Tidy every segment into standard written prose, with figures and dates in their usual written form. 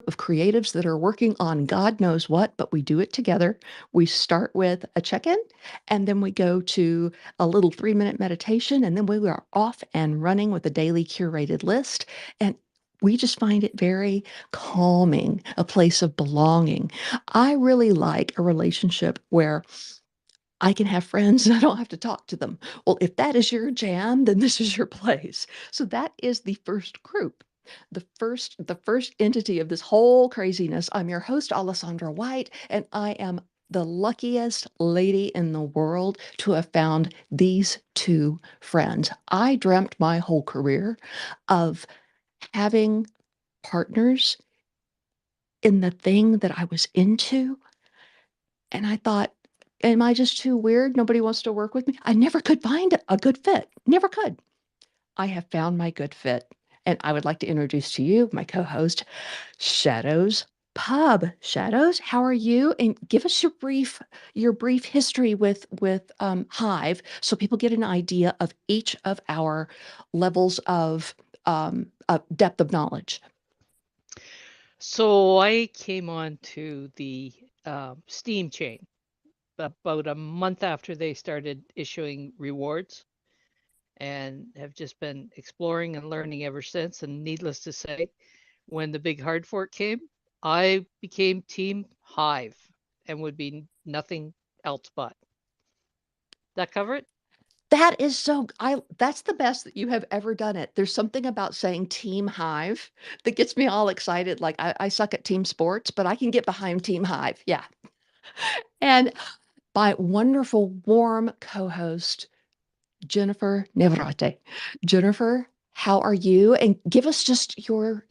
Of creatives that are working on God knows what, but we do it together. We start with a check in, and then we go to a little 3-minute meditation, and then we are off and running with a daily curated list. And we just find it very calming, a place of belonging. I really like a relationship where I can have friends and I don't have to talk to them. Well, if that is your jam, then this is your place. So that is the first group. The first entity of this whole craziness. I'm your host, Alessandra White, and I am the luckiest lady in the world to have found these two friends. I dreamt my whole career of having partners in the thing that I was into. And I thought, am I just too weird? Nobody wants to work with me. I never could find a good fit. Never could. I have found my good fit. And I would like to introduce to you my co-host, Shadows Pub. Shadows, how are you? And give us your brief history with Hive, so people get an idea of each of our levels of depth of knowledge. So I came on to the Steam chain about a month after they started issuing rewards and have just been exploring and learning ever since. And needless to say, when the big hard fork came, I became Team Hive and would be nothing else but. That cover it? That is so that's the best that you have ever done it. There's something about saying Team Hive that gets me all excited. Like I suck at team sports, but I can get behind Team Hive. Yeah. And my wonderful, warm co-host, Jennifer Nevrate. Jennifer, how are you? And give us just your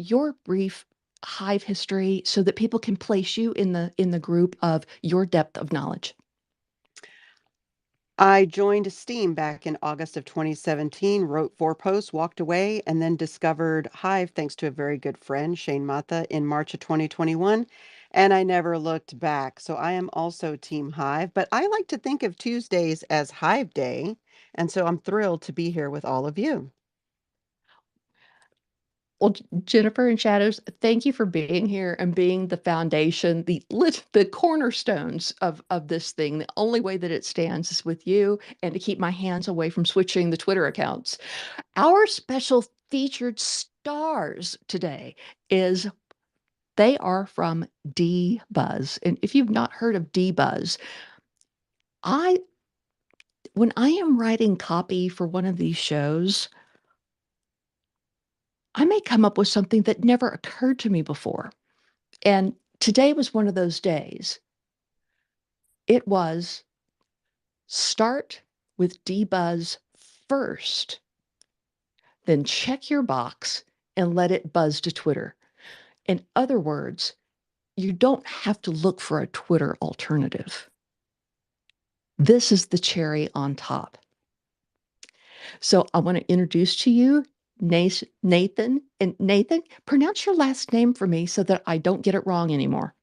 brief Hive history so that people can place you in the group of your depth of knowledge. I joined Steam back in August of 2017, wrote 4 posts, walked away, and then discovered Hive thanks to a very good friend, Shane Mata, in March of 2021. And I never looked back. So I am also Team Hive, but I like to think of Tuesdays as Hive Day. And so I'm thrilled to be here with all of you. Well, Jennifer and Shadows, thank you for being here and being the foundation, the cornerstones of this thing. The only way that it stands is with you, and to keep my hands away from switching the Twitter accounts. Our special featured stars today is they are from D.Buzz. And if you've not heard of D.Buzz, I when I am writing copy for one of these shows, I may come up with something that never occurred to me before. And today was one of those days. It was start with D.Buzz first, then check your box and let it buzz to Twitter. In other words, you don't have to look for a Twitter alternative. This is the cherry on top. So I want to introduce to you Nathan. And Nathan, pronounce your last name for me so that I don't get it wrong anymore.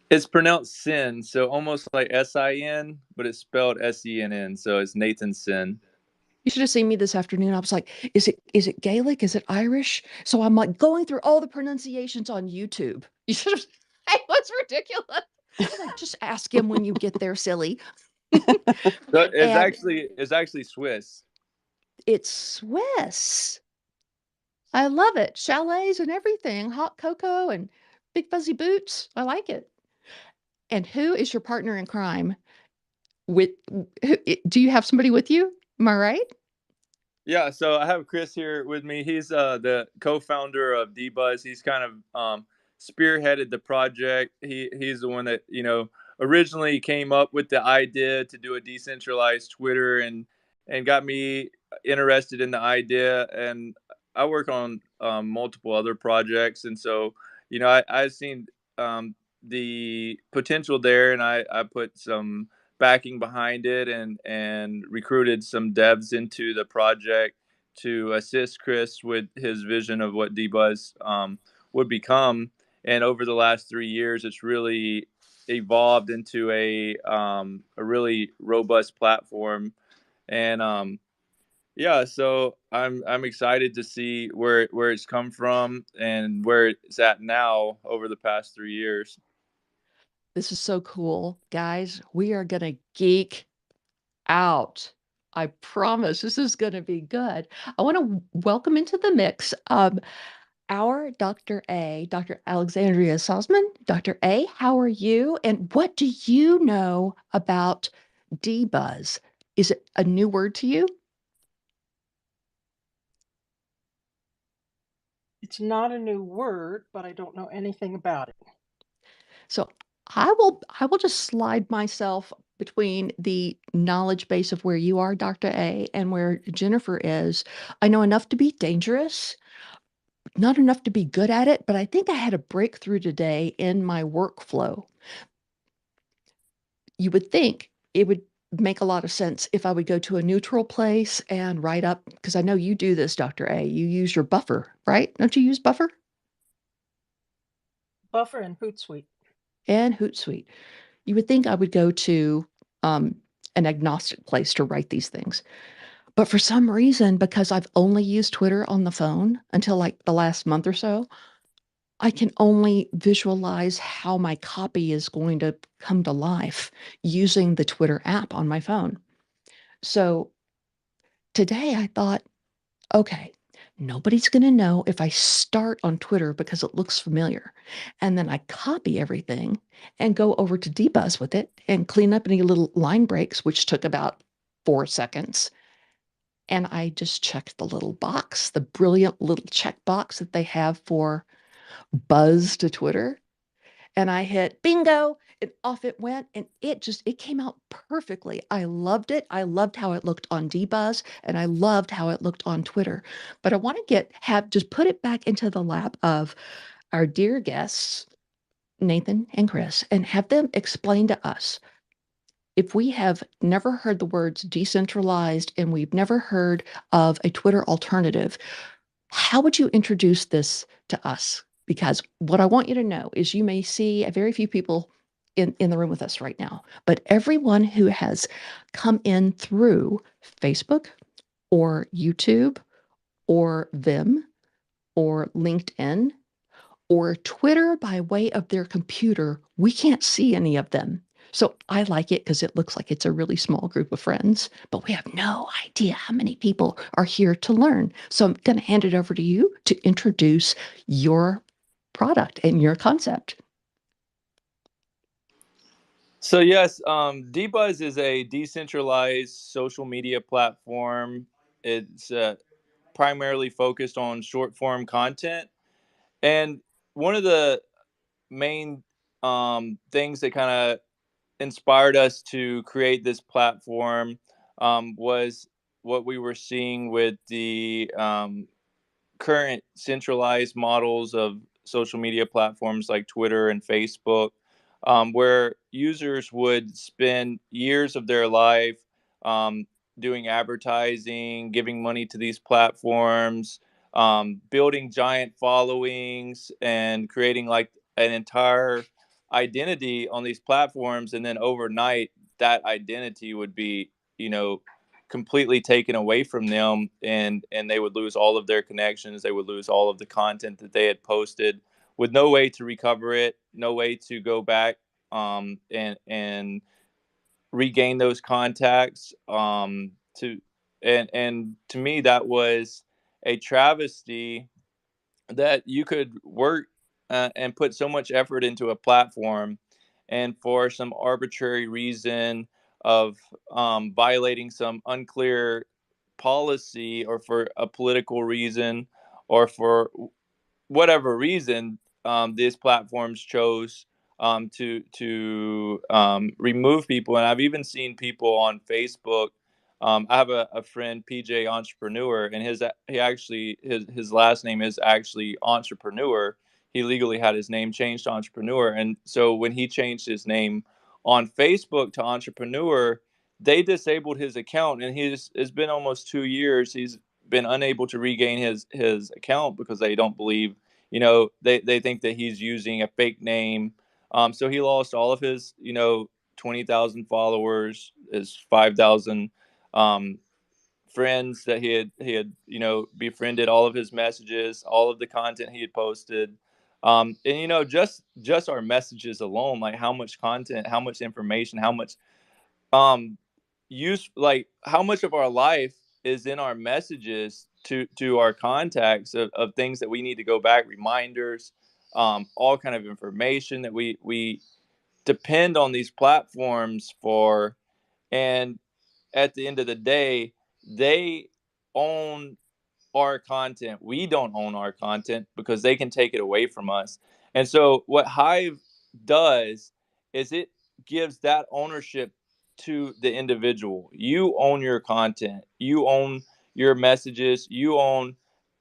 It's pronounced Sin, so almost like S-I-N, but it's spelled S-E-N-N, so it's Nathan Sin. You should have seen me this afternoon. I was like, is it Gaelic? Is it Irish? So I'm like going through all the pronunciations on YouTube. You should have it was ridiculous. I was like, just ask him when you get there, silly. So it's And actually Swiss. it's Swiss. I love it. Chalets and everything, hot cocoa and big fuzzy boots. I like it. And who is your partner in crime? With do you have somebody with you? Am I right? Yeah, so I have Chris here with me. He's the co-founder of D.Buzz. He's kind of spearheaded the project. He's the one that originally came up with the idea to do a decentralized Twitter and got me interested in the idea. And I work on multiple other projects, and so I've seen the potential there, and I put some backing behind it and recruited some devs into the project to assist Chris with his vision of what D.Buzz would become. And over the last 3 years, it's really evolved into a really robust platform. And yeah, so I'm excited to see where it's come from and where it's at now over the past 3 years. This is so cool. Guys, we are going to geek out. I promise this is going to be good. I want to welcome into the mix our Dr. A, Dr. Alexandria Salzman. Dr. A, how are you? And what do you know about D.Buzz? Is it a new word to you? It's not a new word, but I don't know anything about it. So I will just slide myself between the knowledge base of where you are, Dr. A, and where Jennifer is. I know enough to be dangerous, not enough to be good at it, but I think I had a breakthrough today in my workflow. You would think it would make a lot of sense if I would go to a neutral place and write up, because I know you do this, Dr. A. You use your buffer, right? Don't you use buffer? Buffer and Hootsuite. And Hootsuite. You would think I would go to um, an agnostic place to write these things. But for some reason, because I've only used Twitter on the phone until like the last month or so, I can only visualize how my copy is going to come to life using the Twitter app on my phone. So today I thought, okay, nobody's going to know if I start on Twitter because it looks familiar. And then I copy everything and go over to D.Buzz with it and clean up any little line breaks, which took about 4 seconds. And I just checked the little box, the brilliant little check box that they have for buzz to Twitter. And I hit bingo and off it went. And it came out perfectly. I loved it. I loved how it looked on D.Buzz and I loved how it looked on Twitter. But I want to just put it back into the lap of our dear guests, Nathan and Chris, and have them explain to us, if we have never heard the words decentralized and we've never heard of a Twitter alternative, how would you introduce this to us? Because what I want you to know is you may see very few people in the room with us right now, but everyone who has come in through Facebook or YouTube or Vim or LinkedIn or Twitter by way of their computer, we can't see any of them. So I like it because it looks like it's a really small group of friends, but we have no idea how many people are here to learn. So I'm going to hand it over to you to introduce your product and your concept. So yes, D.Buzz is a decentralized social media platform. It's primarily focused on short form content, and one of the main things that kind of inspired us to create this platform was what we were seeing with the current centralized models of social media platforms like Twitter and Facebook, where users would spend years of their life um, doing advertising, giving money to these platforms, building giant followings, and creating like an entire identity on these platforms. And then overnight, that identity would be, you know, completely taken away from them, and they would lose all of their connections. They would lose all of the content that they had posted with no way to recover it, no way to go back and regain those contacts. To and to me, that was a travesty that you could work and put so much effort into a platform, and for some arbitrary reason of violating some unclear policy, or for a political reason, or for whatever reason, these platforms chose to remove people. And I've even seen people on Facebook. I have a friend, PJ Entrepreneur, and his last name is actually Entrepreneur. He legally had his name changed to Entrepreneur, and so when he changed his name on Facebook to Entrepreneur, they disabled his account, and it's been almost 2 years. He's been unable to regain his account because they don't believe, they think that he's using a fake name. So he lost all of his, 20,000 followers, his 5,000 um, friends that he had befriended, all of his messages, all of the content he had posted. And just our messages alone, like how much content, how much information, how much um use, like how much of our life is in our messages to our contacts of things that we need to go back, reminders, all kind of information that we depend on these platforms for. And at the end of the day, they own our content. We don't own our content because they can take it away from us. And so what Hive does is it gives that ownership to the individual. You own your content. You own your messages. You own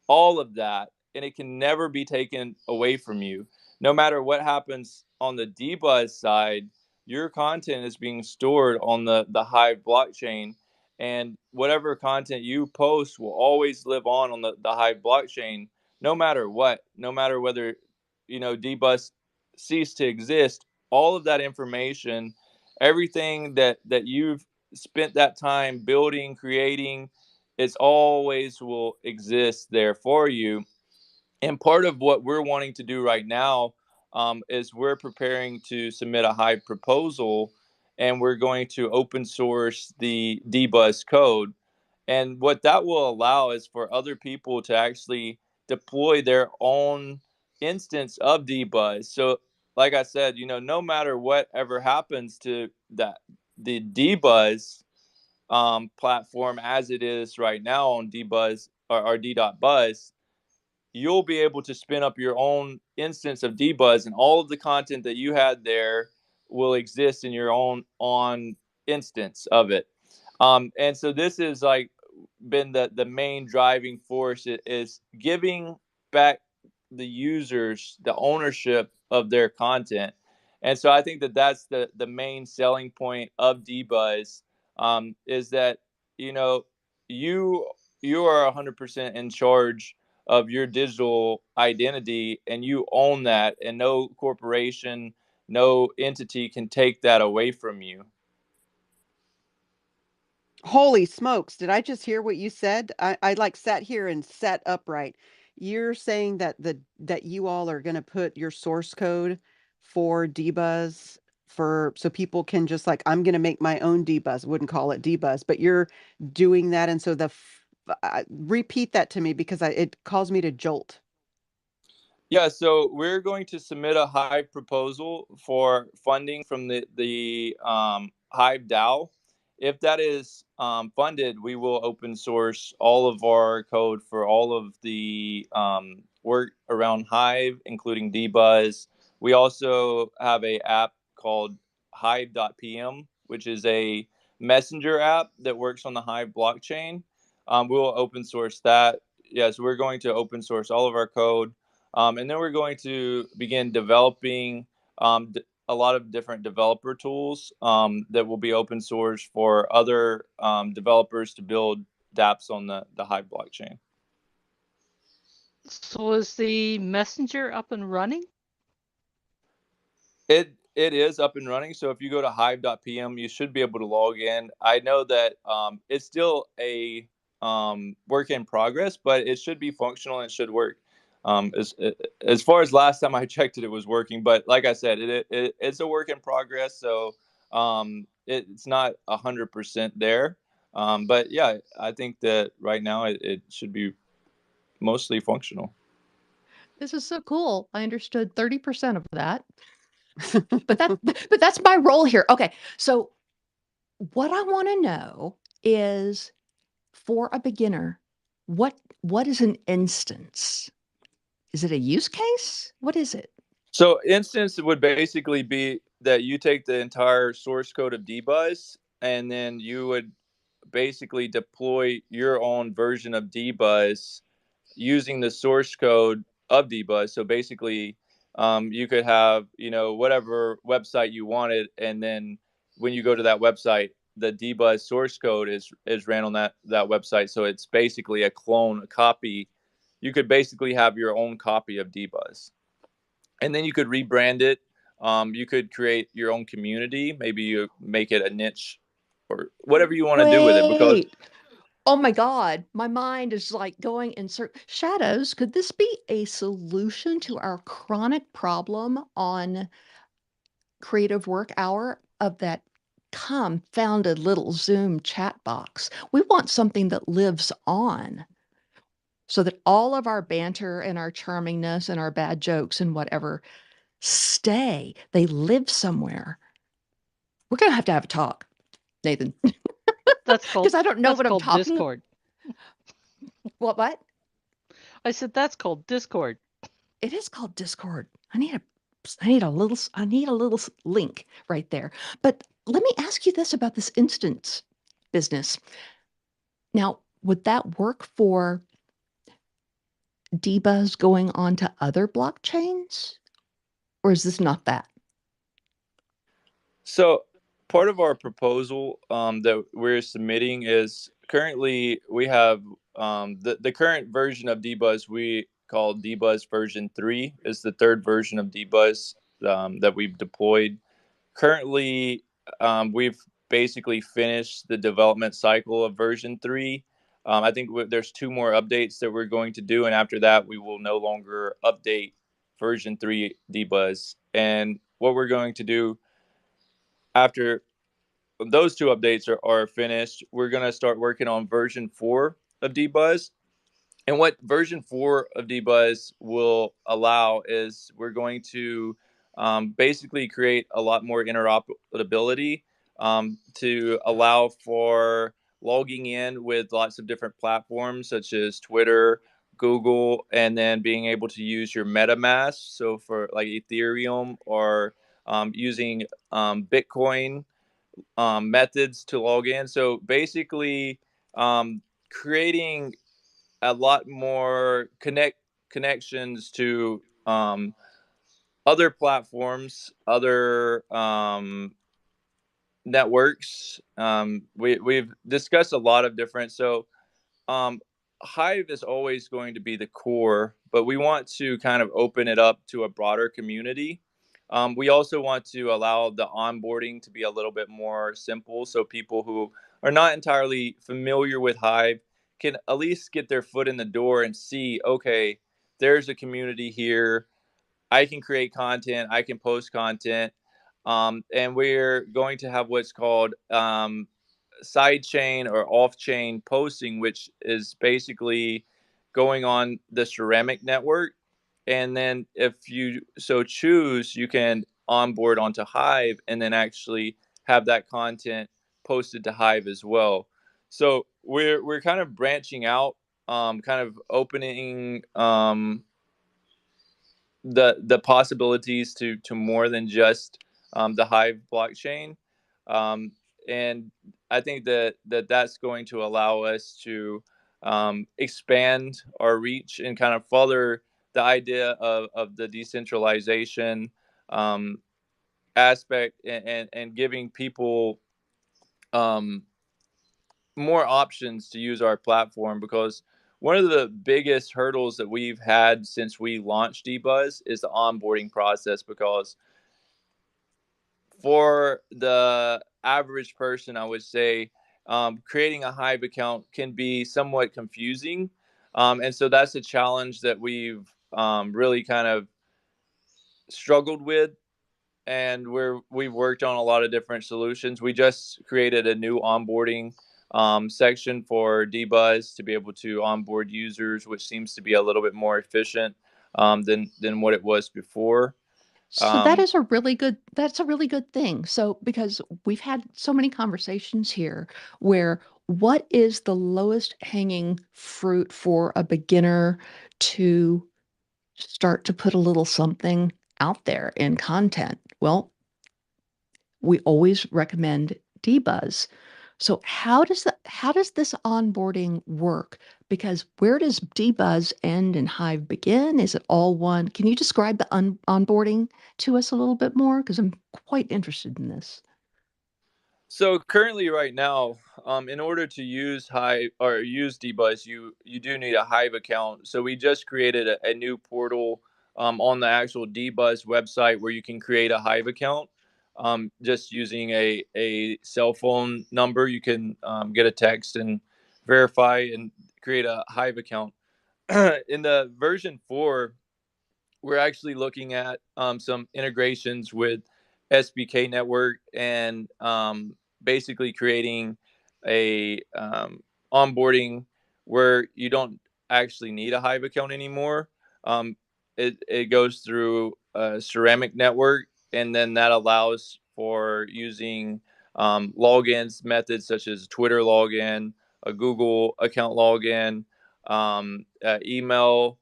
all of that, and it can never be taken away from you. No matter what happens on the D.Buzz side, your content is being stored on the Hive blockchain, and whatever content you post will always live on the Hive blockchain, no matter what, no matter whether D.Buzz cease to exist. All of that information, everything that you've spent that time building, creating, it's always will exist there for you. And part of what we're wanting to do right now is we're preparing to submit a Hive proposal, and we're going to open source the D.Buzz code. And what that will allow is for other people to actually deploy their own instance of D.Buzz. So, like I said, no matter what ever happens to that, the D.Buzz platform as it is right now on D.Buzz or D.Buzz, you'll be able to spin up your own instance of D.Buzz, and all of the content that you had there will exist in your own on instance of it. And so this is like been the main driving force is giving back the users the ownership of their content. And so I think that that's the main selling point of D.Buzz, is that you know you you are 100% in charge of your digital identity, and you own that, and no corporation, no entity can take that away from you. Holy smokes, did I just hear what you said? I like sat here and sat upright. You're saying that that you all are going to put your source code for D.Buzz for so people can just like I'm going to make my own D.Buzz. Wouldn't call it D.Buzz, but you're doing that, and so repeat that to me because it caused me to jolt. Yeah, so we're going to submit a Hive proposal for funding from the Hive DAO. If that is funded, we will open source all of our code for all of the work around Hive, including D.Buzz. We also have a app called Hive.pm, which is a messenger app that works on the Hive blockchain. We will open source that. Yes, we're going to open source all of our code, and then we're going to begin developing a lot of different developer tools that will be open source for other developers to build dApps on the Hive blockchain. So is the messenger up and running? It is up and running. So if you go to hive.pm, you should be able to log in. I know that it's still a work in progress, but it should be functional and it should work. As far as last time I checked it, it was working. But like I said, it's a work in progress. So it's not 100% there. But yeah, I think that right now it should be mostly functional. This is so cool. I understood 30% of that. But that's my role here. Okay. So what I want to know is for a beginner, what is an instance? Is it a use case? What is it? So instance would basically be that you take the entire source code of D.Buzz, and then you would basically deploy your own version of D.Buzz using the source code of D.Buzz. So basically, you could have whatever website you wanted, and then when you go to that website, the D.Buzz source code is ran on that website. So it's basically a clone, a copy. You could basically have your own copy of D.Buzz, and then you could rebrand it. You could create your own community. Maybe you make it a niche or whatever you want to do with it. Because Wait. Oh my God, my mind is like going in shadows. Could this be a solution to our chronic problem on Creative Work Hour of that confounded little Zoom chat box? We want something that lives on so that all of our banter and our charmingness and our bad jokes and whatever stay. They live somewhere. We're going to have a talk, Nathan, That's called because I don't know what I'm talking about. Discord. What? I said that's called Discord. It is called Discord. I need a little link right there. But let me ask you this about this instance business. Now, would that work for D.Buzz going on to other blockchains? Or is this not that? So part of our proposal that we're submitting is currently we have the current version of D.Buzz we call D.Buzz version 3 is the third version of D.Buzz that we've deployed. Currently, we've basically finished the development cycle of version 3. I think there's 2 more updates that we're going to do, and after that, we will no longer update version 3 D.Buzz. And what we're going to do after those 2 updates are finished, we're going to start working on version 4 of D.Buzz. And what version 4 of D.Buzz will allow is we're going to basically create a lot more interoperability to allow for logging in with lots of different platforms such as Twitter, Google, and then being able to use your MetaMask. So for like Ethereum or using Bitcoin methods to log in. So basically, creating a lot more connections to other platforms, other networks. We've discussed a lot of different. So um, Hive is always going to be the core, but we want to kind of open it up to a broader community. We also want to allow the onboarding to be a little bit more simple so people who are not entirely familiar with Hive can at least get their foot in the door and see, okay, there's a community here. I can create content, I can post content. And we're going to have what's called sidechain or off-chain posting, which is basically going on the ceramic network. And then if you so choose, you can onboard onto Hive and then actually have that content posted to Hive as well. So we're kind of branching out, kind of opening the possibilities to more than just the Hive blockchain. Um, and I think that's going to allow us to expand our reach and kind of further the idea of the decentralization um, aspect and giving people um, more options to use our platform, because one of the biggest hurdles that we've had since we launched D.Buzz is the onboarding process, because for the average person, I would say creating a Hive account can be somewhat confusing. And so that's a challenge that we've really kind of struggled with. And we've worked on a lot of different solutions. We just created a new onboarding section for D.Buzz to be able to onboard users, which seems to be a little bit more efficient than what it was before. So that's a really good thing. So because we've had so many conversations here where what is the lowest hanging fruit for a beginner to start to put a little something out there in content? Well, we always recommend D.Buzz. So how does this onboarding work? Because where does D.Buzz end and Hive begin? Is it all one? Can you describe the onboarding to us a little bit more? Because I'm quite interested in this. So currently, right now, in order to use Hive or use D.Buzz, you do need a Hive account. So we just created a new portal on the actual D.Buzz website where you can create a Hive account. Just using a cell phone number, you can get a text and verify and create a Hive account. In the version 4, we're actually looking at some integrations with SBK Network and basically creating a onboarding where you don't actually need a Hive account anymore. It goes through a ceramic network, and then that allows for using logins methods such as Twitter login, a Google account login, email.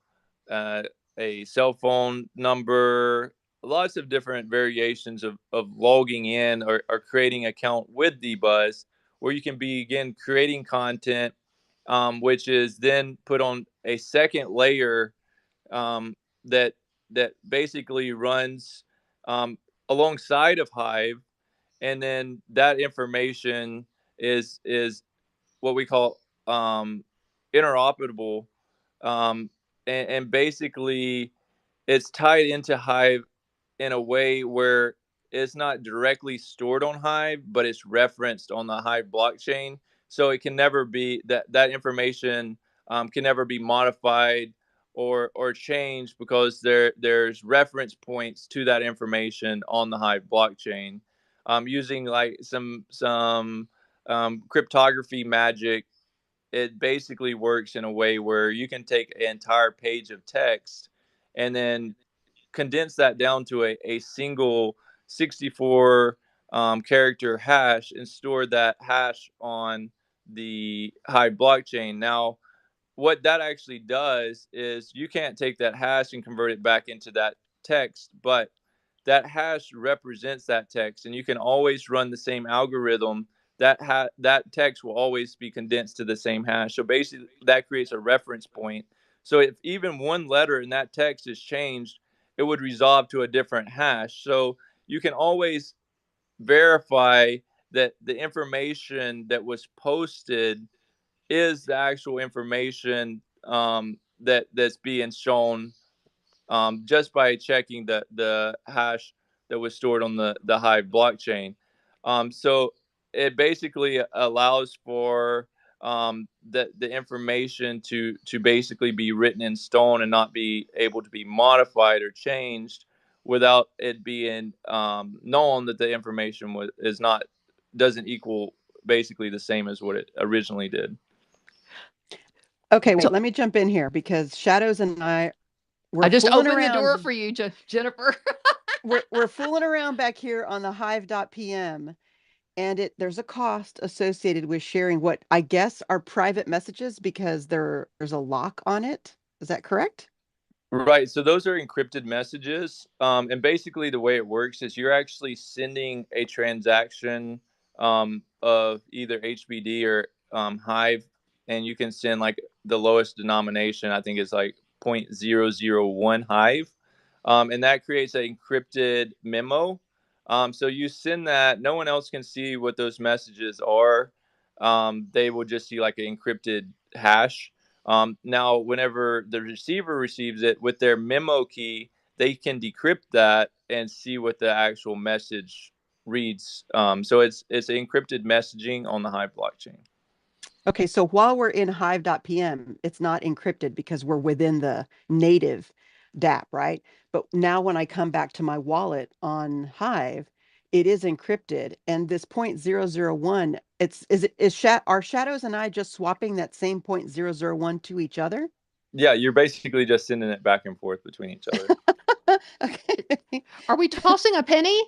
Uh, a cell phone number, lots of different variations of logging in or creating an account with D.Buzz, where you can begin creating content, which is then put on a second layer um, that that basically runs alongside of Hive, and then that information is what we call interoperable, um, and basically it's tied into Hive in a way where it's not directly stored on Hive, but it's referenced on the Hive blockchain. So it can never be that information can never be modified or changed because there's reference points to that information on the Hive blockchain. Using like some cryptography magic, it basically works in a way where you can take an entire page of text and then condense that down to a single 64 character hash and store that hash on the Hive blockchain. Now, what that actually does is you can't take that hash and convert it back into that text, but that hash represents that text, and you can always run the same algorithm. That text will always be condensed to the same hash. So basically, that creates a reference point. So if even one letter in that text is changed, it would resolve to a different hash. So you can always verify that the information that was posted is the actual information that's being shown just by checking the hash that was stored on the Hive blockchain. So it basically allows for the information to basically be written in stone and not be able to be modified or changed without it being known that the information is not doesn't equal basically the same as what it originally did. Okay, wait, So let me jump in here because Shadows and I I were just fooling opened the door around. for you, Jennifer. We're fooling around back here on the hive.pm, and there's a cost associated with sharing what I guess are private messages because there's a lock on it. Is that correct? Right. So those are encrypted messages. And basically, the way it works is you're actually sending a transaction of either HBD or Hive, and you can send like the lowest denomination, I think is like 0.001 Hive. And that creates an encrypted memo. So you send that, no one else can see what those messages are. They will just see like an encrypted hash. Now, whenever the receiver receives it with their memo key, they can decrypt that and see what the actual message reads. So it's encrypted messaging on the Hive blockchain. Okay, so while we're in hive.pm, it's not encrypted because we're within the native DApp, right? But now when I come back to my wallet on Hive, it is encrypted. And this 0.001, are Shadows and I just swapping that same 0.001 to each other? Yeah, you're basically just sending it back and forth between each other. Okay. Are we tossing a penny?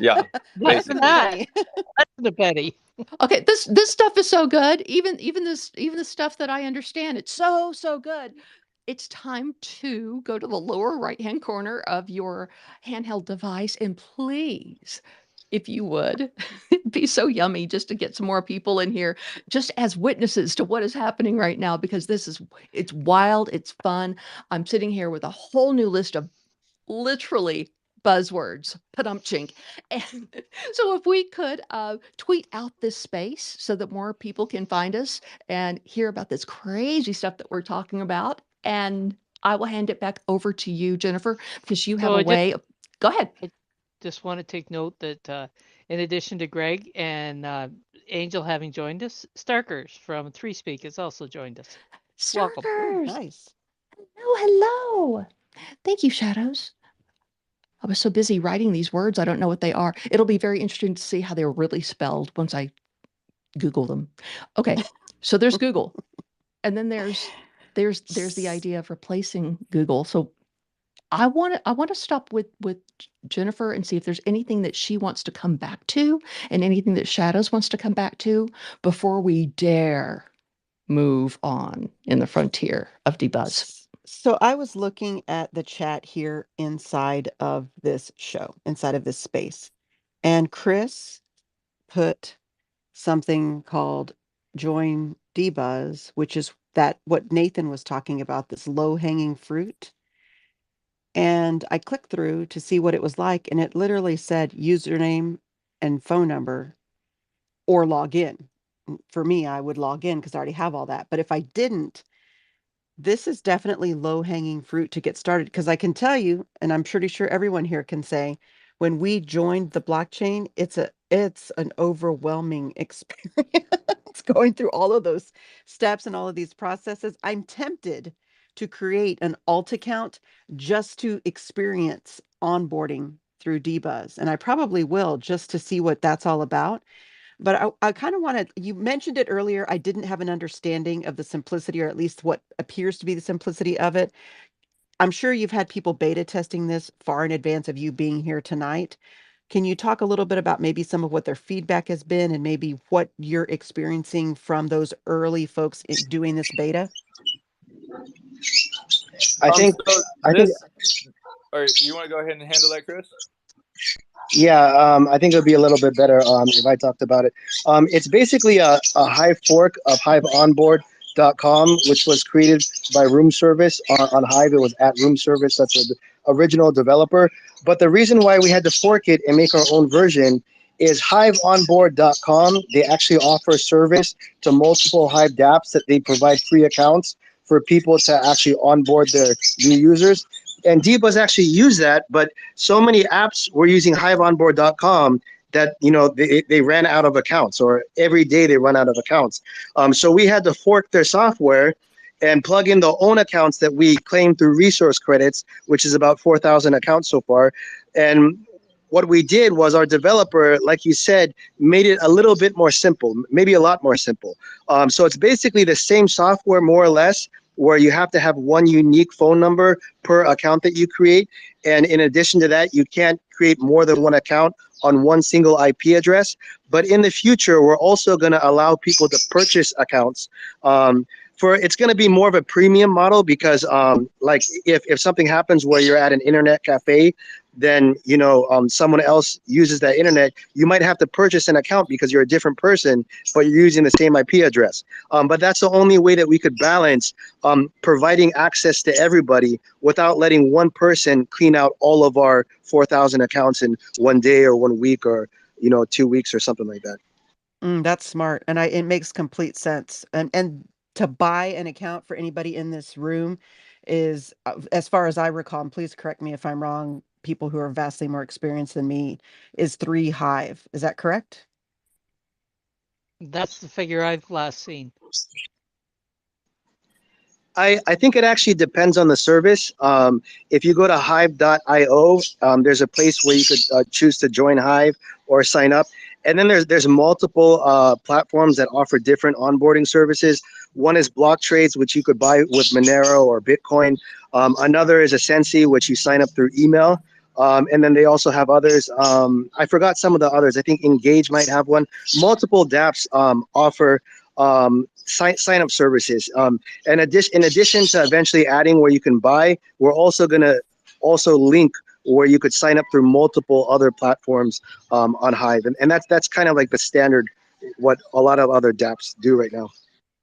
Yeah, Less than basically. that. Penny. Less than a penny. Okay, this stuff is so good. Even the stuff that I understand, it's so good. It's time to go to the lower right-hand corner of your handheld device and please, if you would, it'd be so yummy just to get some more people in here, just as witnesses to what is happening right now, because it's wild, it's fun. I'm sitting here with a whole new list of literally buzzwords, padumchink. And so if we could tweet out this space so that more people can find us and hear about this crazy stuff that we're talking about. And I will hand it back over to you, Jennifer, because you have So a way of, go ahead. I just want to take note that in addition to Greg and Angel having joined us, Starkers from Three Speak has also joined us. Welcome. Oh, Starkers. nice. Hello. Thank you, Shadows. I was so busy writing these words, I don't know what they are. It'll be very interesting to see how they're really spelled once I Google them. Okay, so there's Google, and then there's the idea of replacing Google. So I want to stop with Jennifer and see if there's anything that she wants to come back to, and anything that Shadows wants to come back to before we dare move on in the frontier of D.Buzz. So I was looking at the chat here inside of this show, inside of this space, and Chris put something called join D.Buzz, which is that what Nathan was talking about, this low-hanging fruit. And I clicked through to see what it was like, and it literally said username and phone number or log in. For me, I would log in because I already have all that. But if I didn't, this is definitely low-hanging fruit to get started, because I can tell you, and I'm pretty sure everyone here can say, when we joined the blockchain, it's an overwhelming experience going through all of those steps and all of these processes. I'm tempted to create an alt account just to experience onboarding through D.Buzz, and I probably will, just to see what that's all about. But I kind of want to, you mentioned it earlier. I didn't have an understanding of the simplicity, or at least what appears to be the simplicity of it. I'm sure you've had people beta testing this far in advance of you being here tonight. Can you talk a little bit about maybe some of what their feedback has been, and maybe what you're experiencing from those early folks doing this beta? I think, So I think, this, or you want to go ahead and handle that, Chris? yeah, I think it would be a little bit better if I talked about it. It's basically a Hive fork of HiveOnboard.com, which was created by Room Service on Hive. It was at Room Service, that's the original developer. But the reason why we had to fork it and make our own version is HiveOnboard.com. They actually offer service to multiple Hive dApps that they provide free accounts for people to actually onboard their new users. And D.Buzz actually used that, but so many apps were using HiveOnboard.com that they ran out of accounts, or every day they run out of accounts. So we had to fork their software and plug in the own accounts that we claim through resource credits, which is about 4,000 accounts so far. And what we did was, our developer, like you said, made it a little bit more simple, maybe a lot more simple. So it's basically the same software, more or less, where you have to have one unique phone number per account that you create. And in addition to that, you can't create more than one account on one single IP address. But in the future, we're also going to allow people to purchase accounts. It's going to be more of a premium model, because like if something happens where you're at an internet cafe, then someone else uses that internet, you might have to purchase an account because you're a different person, but you're using the same IP address. But that's the only way that we could balance providing access to everybody without letting one person clean out all of our 4,000 accounts in one day or 1 week, or 2 weeks or something like that. That's smart, and it makes complete sense. And to buy an account for anybody in this room is, as far as I recall, and please correct me if I'm wrong, people who are vastly more experienced than me, is 3 Hive. Is that correct? That's the figure I've last seen. I think it actually depends on the service. If you go to hive.io, there's a place where you could choose to join Hive or sign up. And then there's multiple platforms that offer different onboarding services. One is block trades, which you could buy with Monero or Bitcoin. Another is Ascensi, which you sign up through email. And then they also have others. I forgot some of the others. I think Engage might have one. Multiple dApps offer sign up services. And in addition to eventually adding where you can buy, we're also going to link where you could sign up through multiple other platforms on Hive. And that's kind of like the standard, what a lot of other dApps do right now.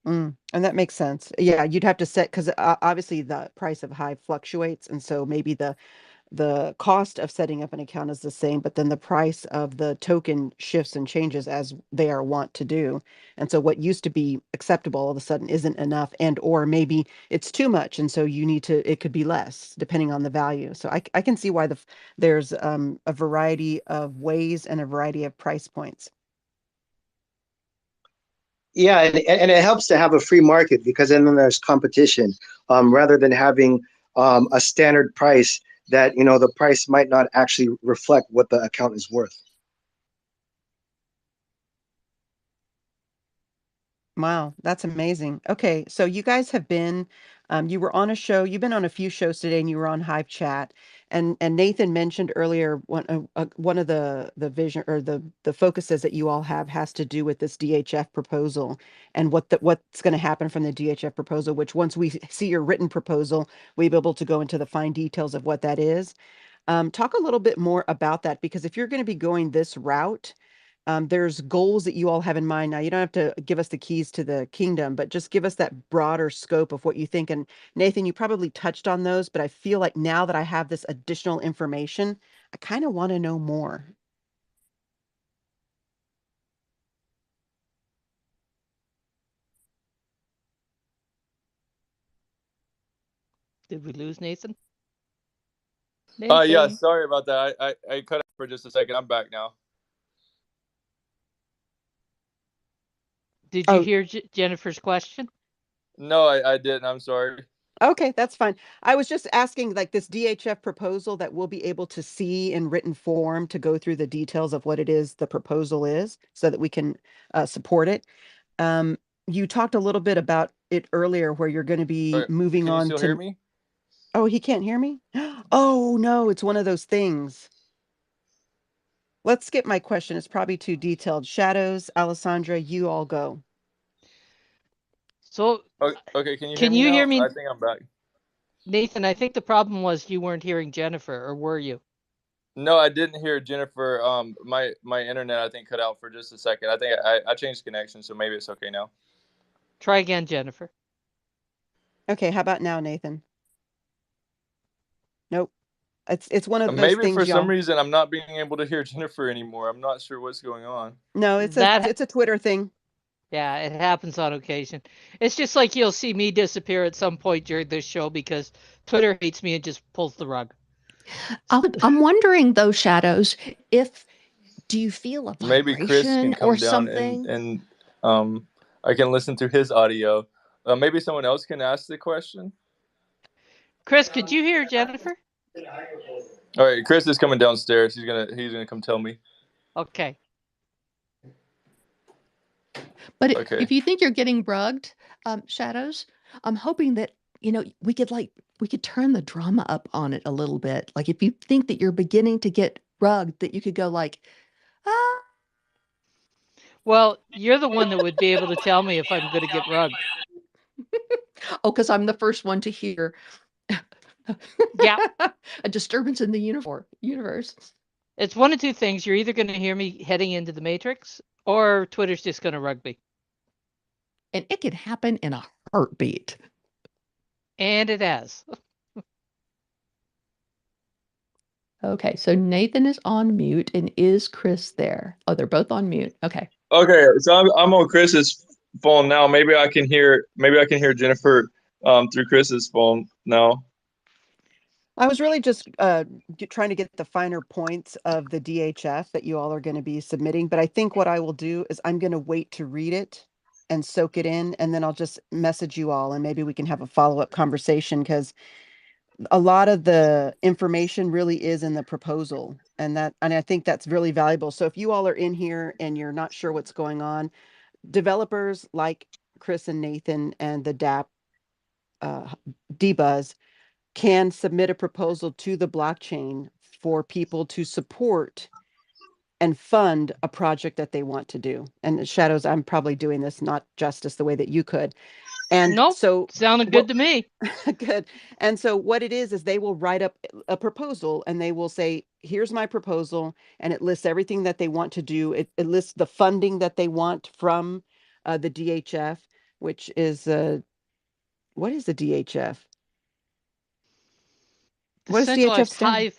And that makes sense. Yeah, you'd have to set, because obviously the price of Hive fluctuates. And so maybe the the cost of setting up an account is the same, but then the price of the token shifts and changes as they are wont to do. And so what used to be acceptable all of a sudden isn't enough, and or maybe it's too much, and so it could be less depending on the value. So I can see why there's a variety of ways and a variety of price points. Yeah, and it helps to have a free market because then there's competition, rather than having a standard price that, the price might not actually reflect what the account is worth. Wow, that's amazing. Okay, so you guys have been, you were on a show, you've been on a few shows today, and you were on Hive Chat, and Nathan mentioned earlier one of the vision or the focuses that you all have has to do with this DHF proposal and what's going to happen from the DHF proposal. Which once we see your written proposal, we'll be able to go into the fine details of what that is. Talk a little bit more about that, because if you're going to be going this route, there's goals that you all have in mind. Now, you don't have to give us the keys to the kingdom, but just give us that broader scope of what you think. And Nathan, you probably touched on those, but I feel like now that I have this additional information, I kind of want to know more. Did we lose Nathan? Yeah, Nathan. sorry about that. I cut out for just a second. I'm back now. Did you hear Jennifer's question? No, I didn't. I'm sorry. Okay, that's fine. I was just asking, like, this DHF proposal that we'll be able to see in written form to go through the details of what it is the proposal is so that we can support it. You talked a little bit about it earlier where you're going to be moving Can you on still to. hear me? Oh, he can't hear me? Oh, no, it's one of those things. Let's skip my question. It's probably too detailed. Shadows, Alessandra, you all go. So, okay, can you can hear me you now? hear me? I think I'm back. Nathan, I think the problem was you weren't hearing Jennifer, or were you? No, I didn't hear Jennifer. My internet I think cut out for just a second. I think I changed connection, so maybe it's okay now. Try again, Jennifer. Okay, how about now, Nathan? Nope. It's one of those Maybe things, for some y'all. reason I'm not being able to hear Jennifer anymore. I'm not sure what's going on. No, it's a Twitter thing. Yeah, it happens on occasion. It's just like you'll see me disappear at some point during this show because Twitter hates me and just pulls the rug. I'm wondering though, Shadows, do you feel a Maybe Chris vibration can come or down something? and I can listen to his audio. Maybe someone else can ask the question. Chris, could you hear Jennifer? All right, Chris is coming downstairs. He's gonna come tell me. Okay. But Okay. if you think you're getting rugged, Shadows, I'm hoping that we could turn the drama up on it a little bit. Like if you think that you're beginning to get rugged, that you could go like, ah. Well, you're the one that would be able to tell me if I'm going to get rugged. Oh, because I'm the first one to hear. Yeah. A disturbance in the universe. It's one of two things. You're either going to hear me heading into the Matrix, or Twitter's just going to rug me. And it can happen in a heartbeat. And it has. Okay, so Nathan is on mute, and is Chris there? Oh, they're both on mute. Okay. Okay, so I'm on Chris's phone now. Maybe I can hear Jennifer through Chris's phone now. I was really just trying to get the finer points of the DHF that you all are going to be submitting. But I think what I will do is I'm going to wait to read it and soak it in, and then I'll just message you all, and maybe we can have a follow-up conversation, because a lot of the information really is in the proposal, and I think that's really valuable. So if you all are in here and you're not sure what's going on, developers like Chris and Nathan and the D.Buzz can submit a proposal to the blockchain for people to support and fund a project that they want to do. And Shadows, I'm probably doing this not justice the way that you could. And nope, so sounded good to me. Good. And so what it is they will write up a proposal, and they will say, here's my proposal. And it lists everything that they want to do. It lists the funding that they want from the DHF, which is, what is the DHF? The What does DHF stand?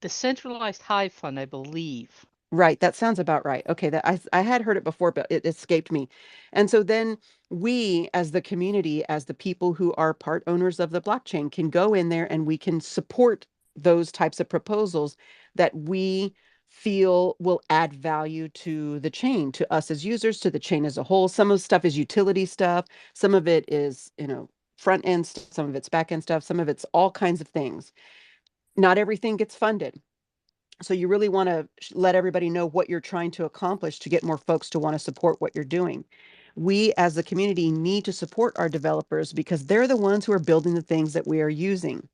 The centralized hive fund, I believe. Right, that sounds about right. Okay, that I had heard it before, but it escaped me. And so then we, as the community, as the people who are part owners of the blockchain, can go in there and we can support those types of proposals that we feel will add value to the chain, to us as users, to the chain as a whole. Some of the stuff is utility stuff, some of it is, front end, some of it's back end stuff, some of it's all kinds of things. Not everything gets funded. So you really want to let everybody know what you're trying to accomplish to get more folks to want to support what you're doing. We as the community need to support our developers because they're the ones who are building the things that we are using.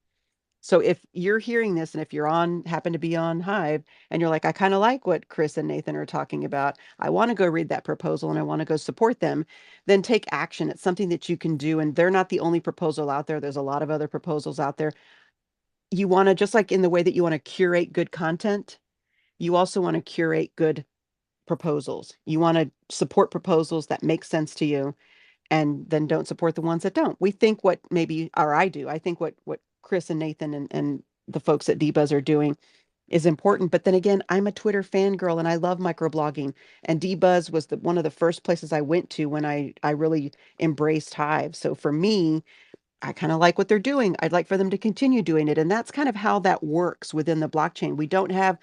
So if you're hearing this and if you're happen to be on Hive and you're like, I kind of like what Chris and Nathan are talking about, I want to go read that proposal and I want to go support them, then take action. It's something that you can do. And they're not the only proposal out there. There's a lot of other proposals out there. You want to, just like in the way that you want to curate good content, you also want to curate good proposals. You want to support proposals that make sense to you and then don't support the ones that don't. We think what maybe, or I do, I think what Chris and Nathan and the folks at D.Buzz are doing is important. But then again, I'm a Twitter fangirl and I love microblogging. And D.Buzz was one of the first places I went to when I really embraced Hive. So for me, I kind of like what they're doing. I'd like for them to continue doing it. And that's kind of how that works within the blockchain. We don't have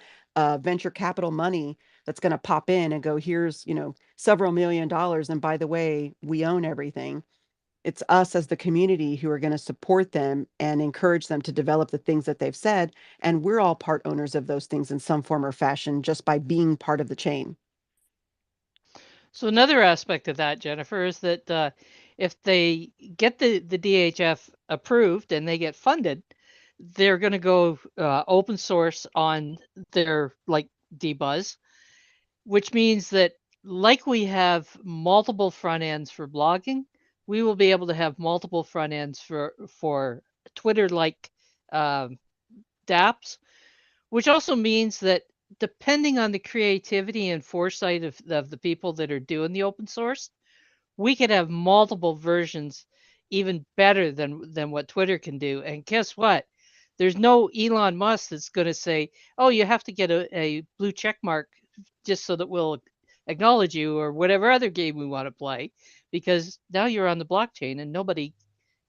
venture capital money that's going to pop in and go, here's, several $1,000,000. And by the way, we own everything. It's us as the community who are going to support them and encourage them to develop the things that they've said. And we're all part owners of those things in some form or fashion just by being part of the chain. So another aspect of that, Jennifer, is that if they get the DHF approved and they get funded, they're going to go open source on their like D.Buzz, which means that like we have multiple front ends for blogging, we will be able to have multiple front ends for Twitter-like dApps, which also means that depending on the creativity and foresight of the people that are doing the open source, we could have multiple versions even better than what Twitter can do. And guess what? There's no Elon Musk that's going to say, oh, you have to get a blue check mark just so that we'll acknowledge you or whatever other game we want to play, because now you're on the blockchain and nobody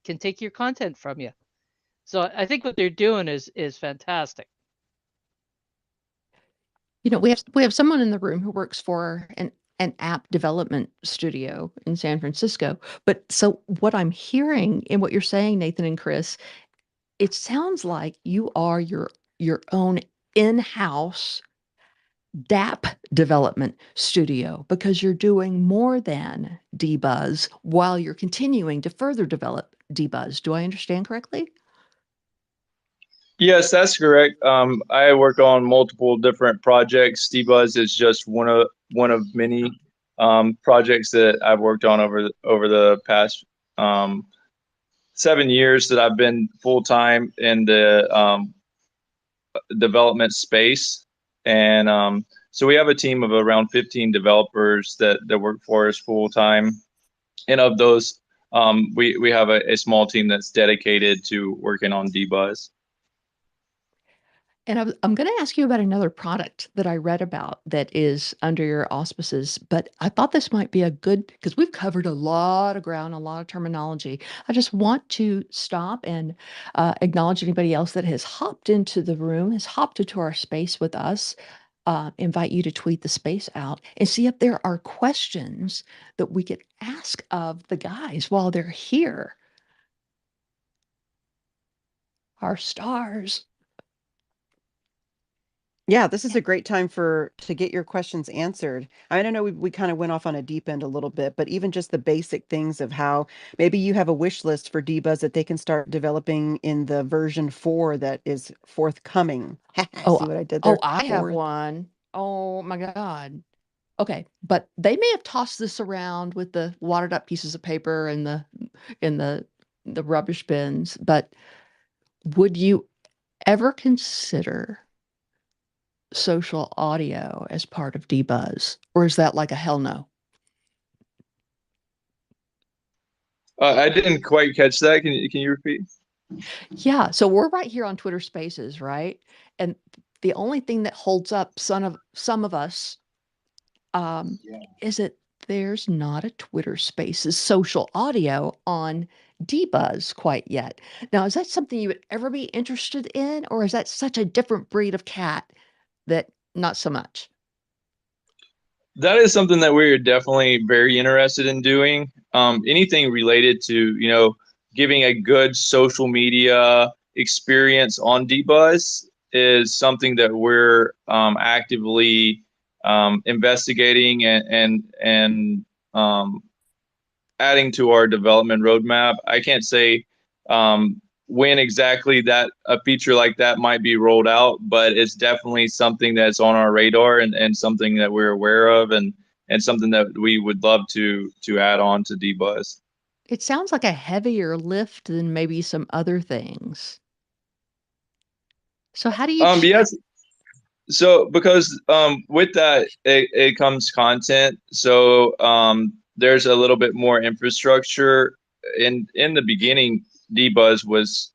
can take your content from you. So I think what they're doing is fantastic. We have someone in the room who works for an app development studio in San Francisco. But so what I'm hearing in what you're saying, Nathan and Chris, it sounds like you are your own in-house dApp development studio because you're doing more than D.Buzz while you're continuing to further develop D.Buzz. Do I understand correctly? Yes, that's correct. I work on multiple different projects. D.Buzz is just one of many projects that I've worked on over the past 7 years that I've been full time in the development space. And so we have a team of around 15 developers that work for us full time. And of those, we have a small team that's dedicated to working on D.Buzz. And I'm going to ask you about another product that I read about that is under your auspices, but I thought this might be a good because we've covered a lot of ground, a lot of terminology. I just want to stop and acknowledge anybody else that has hopped into the room, has hopped into our space with us. Invite you to tweet the space out and see if there are questions that we could ask of the guys while they're here. Our stars. Yeah, this is a great time to get your questions answered. I don't know, we kind of went off on a deep end a little bit, but even just the basic things of how maybe you have a wish list for D.Buzz that they can start developing in the version 4 that is forthcoming. See what I did there? I have Forth. one. Oh my God. Okay, but they may have tossed this around with the watered up pieces of paper and the rubbish bins, but would you ever consider social audio as part of D.Buzz? Or is that like a hell no? I didn't quite catch that. Can you repeat? Yeah, so we're right here on Twitter Spaces, right? And the only thing that holds up some of us Yeah. is that there's not a Twitter Spaces social audio on D.Buzz quite yet. Now, is that something you would ever be interested in, or is that such a different breed of cat that not so much? That is something that we're definitely very interested in doing. Anything related to, giving a good social media experience on D.Buzz is something that we're actively investigating and adding to our development roadmap. I can't say when exactly that a feature like that might be rolled out, but it's definitely something that's on our radar and something that we're aware of and something that we would love to add on to D.Buzz. It sounds like a heavier lift than maybe some other things. So how do you Yes. So because with that it comes content. So there's a little bit more infrastructure. In the beginning, D.Buzz was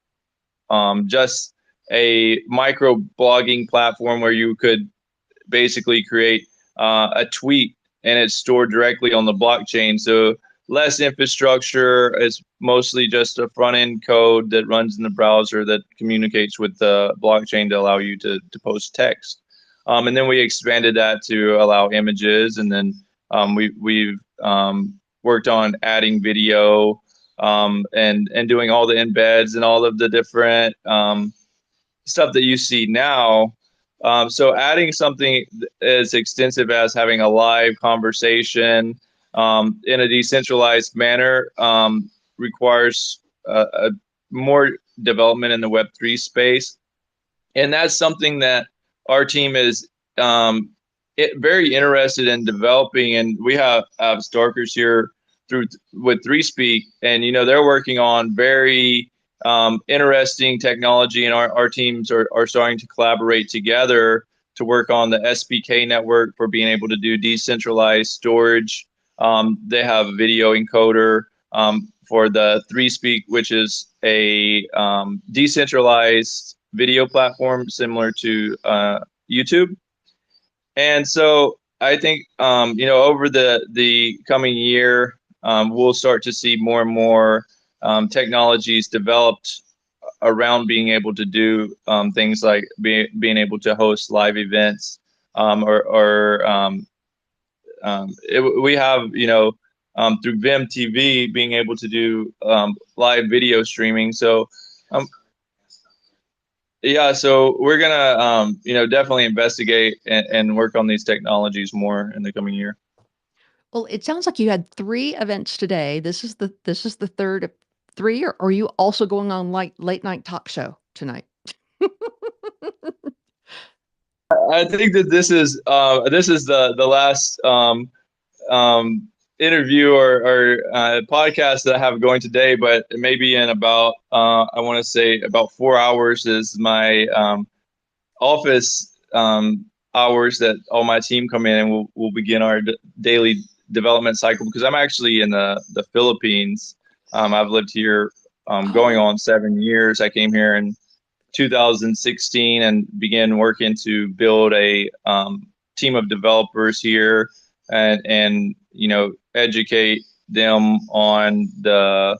just a micro blogging platform where you could basically create a tweet and it's stored directly on the blockchain. So less infrastructure. It's mostly just a front end code that runs in the browser that communicates with the blockchain to allow you to post text. And then we expanded that to allow images, and then we've worked on adding video and doing all the embeds and all of the different stuff that you see now. So adding something as extensive as having a live conversation in a decentralized manner requires more development in the Web3 space. And that's something that our team is very interested in developing. And we have Starkers here with 3Speak, and they're working on very interesting technology, and our teams are starting to collaborate together to work on the SPK network for being able to do decentralized storage. They have a video encoder for the 3Speak, which is a decentralized video platform similar to YouTube. And so I think over the coming year, we'll start to see more and more technologies developed around being able to do things like being able to host live events, we have through Vim TV being able to do live video streaming. So yeah, so we're gonna definitely investigate and work on these technologies more in the coming year. Well, it sounds like you had 3 events today. This is the third of 3, or are you also going on like late night talk show tonight? I think that this is the last um, interview or podcast that I have going today, but maybe in about I want to say about 4 hours is my office hours that all my team come in, and we'll begin our daily development cycle, because I'm actually in the Philippines. I've lived here going Oh, on 7 years. I came here in 2016 and began working to build a team of developers here and educate them on the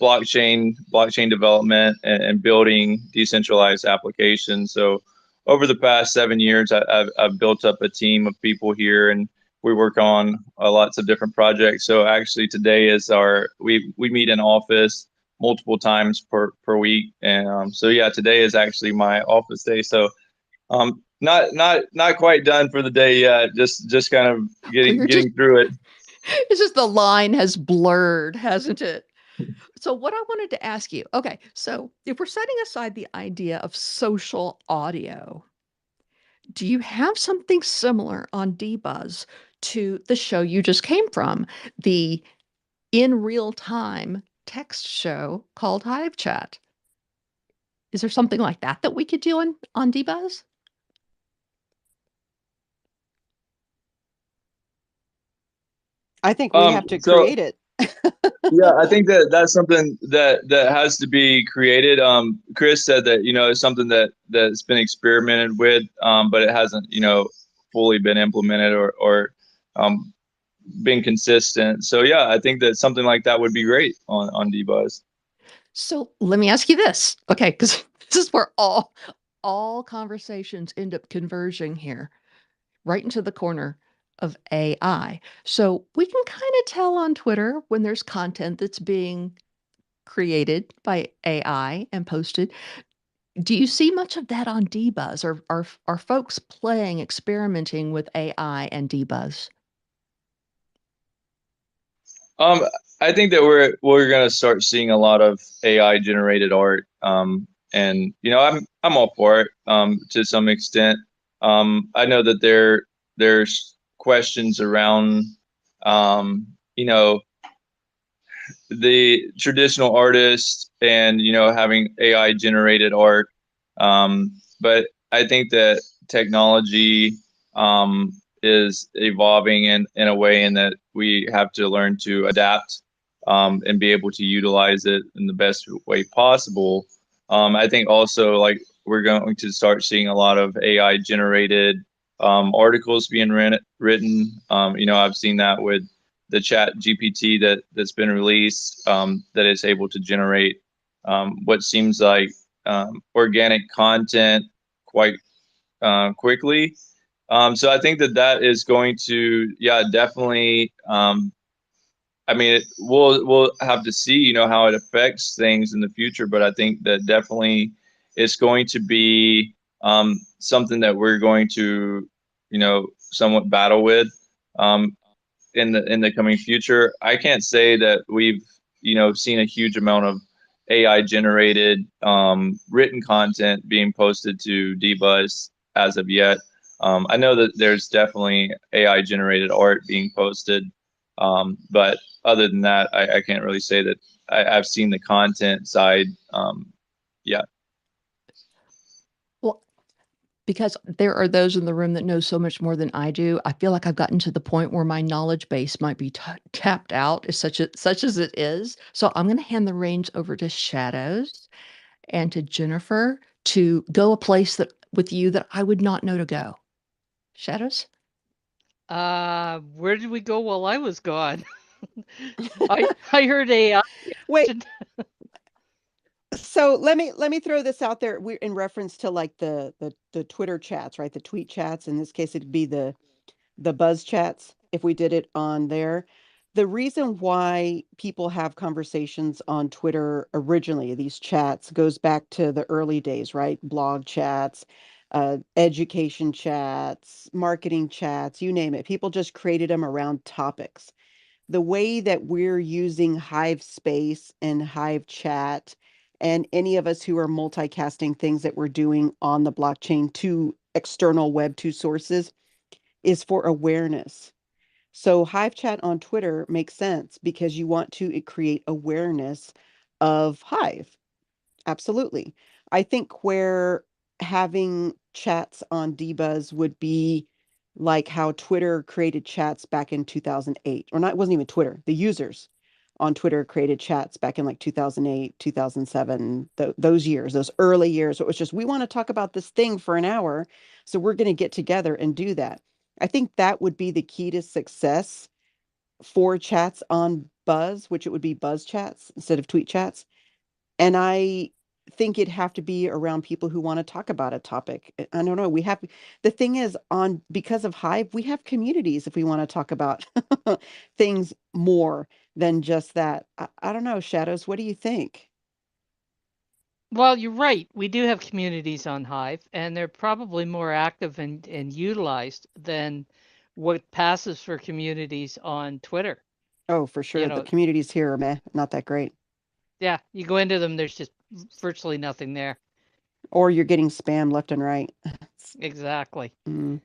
blockchain development and building decentralized applications. So over the past 7 years, I've built up a team of people here, and we work on lots of different projects. So actually today is we meet in office multiple times per week, and so yeah, today is actually my office day. So not quite done for the day yet. Just kind of you're just getting through it. it's just the line has blurred, hasn't it? So what I wanted to ask you, okay, so if we're setting aside the idea of social audio, do you have something similar on D-Buzz to the show you just came from, the in real time text show called Hive Chat? Is there something like that that we could do on D-Buzz? I think we have to So create it. Yeah, I think that that's something that has to be created. Chris said that it's something that's been experimented with, but it hasn't fully been implemented or um, been consistent. So yeah, I think that something like that would be great on D.Buzz. So let me ask you this, okay? Because this is where all conversations end up converging here, right into the corner of AI. So we can kind of tell on Twitter when there's content that's being created by AI and posted. Do you see much of that on D.Buzz? Or are folks playing, experimenting with AI and D.Buzz? Um, I think that we're gonna start seeing a lot of AI generated art. And I'm all for it to some extent. I know that there's questions around um, you know the traditional artist and having AI generated art. But I think that technology is evolving in a way in that we have to learn to adapt and be able to utilize it in the best way possible. I think also like we're going to start seeing a lot of AI generated articles being written. I've seen that with the chat GPT that's been released that is able to generate what seems like organic content quite quickly. So I think that is going to, yeah, definitely. I mean, we'll have to see, how it affects things in the future, but I think that definitely it's going to be something that we're going to, somewhat battle with. In the coming future. I can't say that we've seen a huge amount of AI generated written content being posted to D.Buzz as of yet. I know that there's definitely AI generated art being posted, but other than that, I can't really say that I've seen the content side. Yeah. Well, because there are those in the room that know so much more than I do, I feel like I've gotten to the point where my knowledge base might be tapped out, as such as it is. So I'm going to hand the reins over to Shadows and to Jennifer to go a place that with you that I would not know to go. Shadows? Where did we go while I was gone? I heard AI. Wait, so let me throw this out there. We're in reference to like the Twitter chats, right? The tweet chats. In this case, it'd be the buzz chats if we did it on there. The reason why people have conversations on Twitter originally, these chats, goes back to the early days, right? Blog chats, education chats, marketing chats, you name it. People just created them around topics. The way that we're using Hive Space and Hive Chat, and any of us who are multicasting things that we're doing on the blockchain to external Web 2 sources is for awareness. So Hive Chat on Twitter makes sense because you want to create awareness of Hive. Absolutely. I think where having chats on D.Buzz would be like how Twitter created chats back in 2008, or not, it wasn't even Twitter. The users on Twitter created chats back in like 2008, 2007, those years, those early years. It was just, we want to talk about this thing for an hour. So we're going to get together and do that. I think that would be the key to success for chats on Buzz, which it would be Buzz chats instead of tweet chats. And I think it'd have to be around people who want to talk about a topic. I don't know. We have the thing is on because of Hive, we have communities if we want to talk about things more than just that. I don't know, Shadows, what do you think? Well, you're right. We do have communities on Hive, and they're probably more active and utilized than what passes for communities on Twitter. Oh, for You sure. The know, communities here are meh, not that great. yeah, you go into them, there's just virtually nothing there. Or you're getting spam left and right. Exactly. Mm,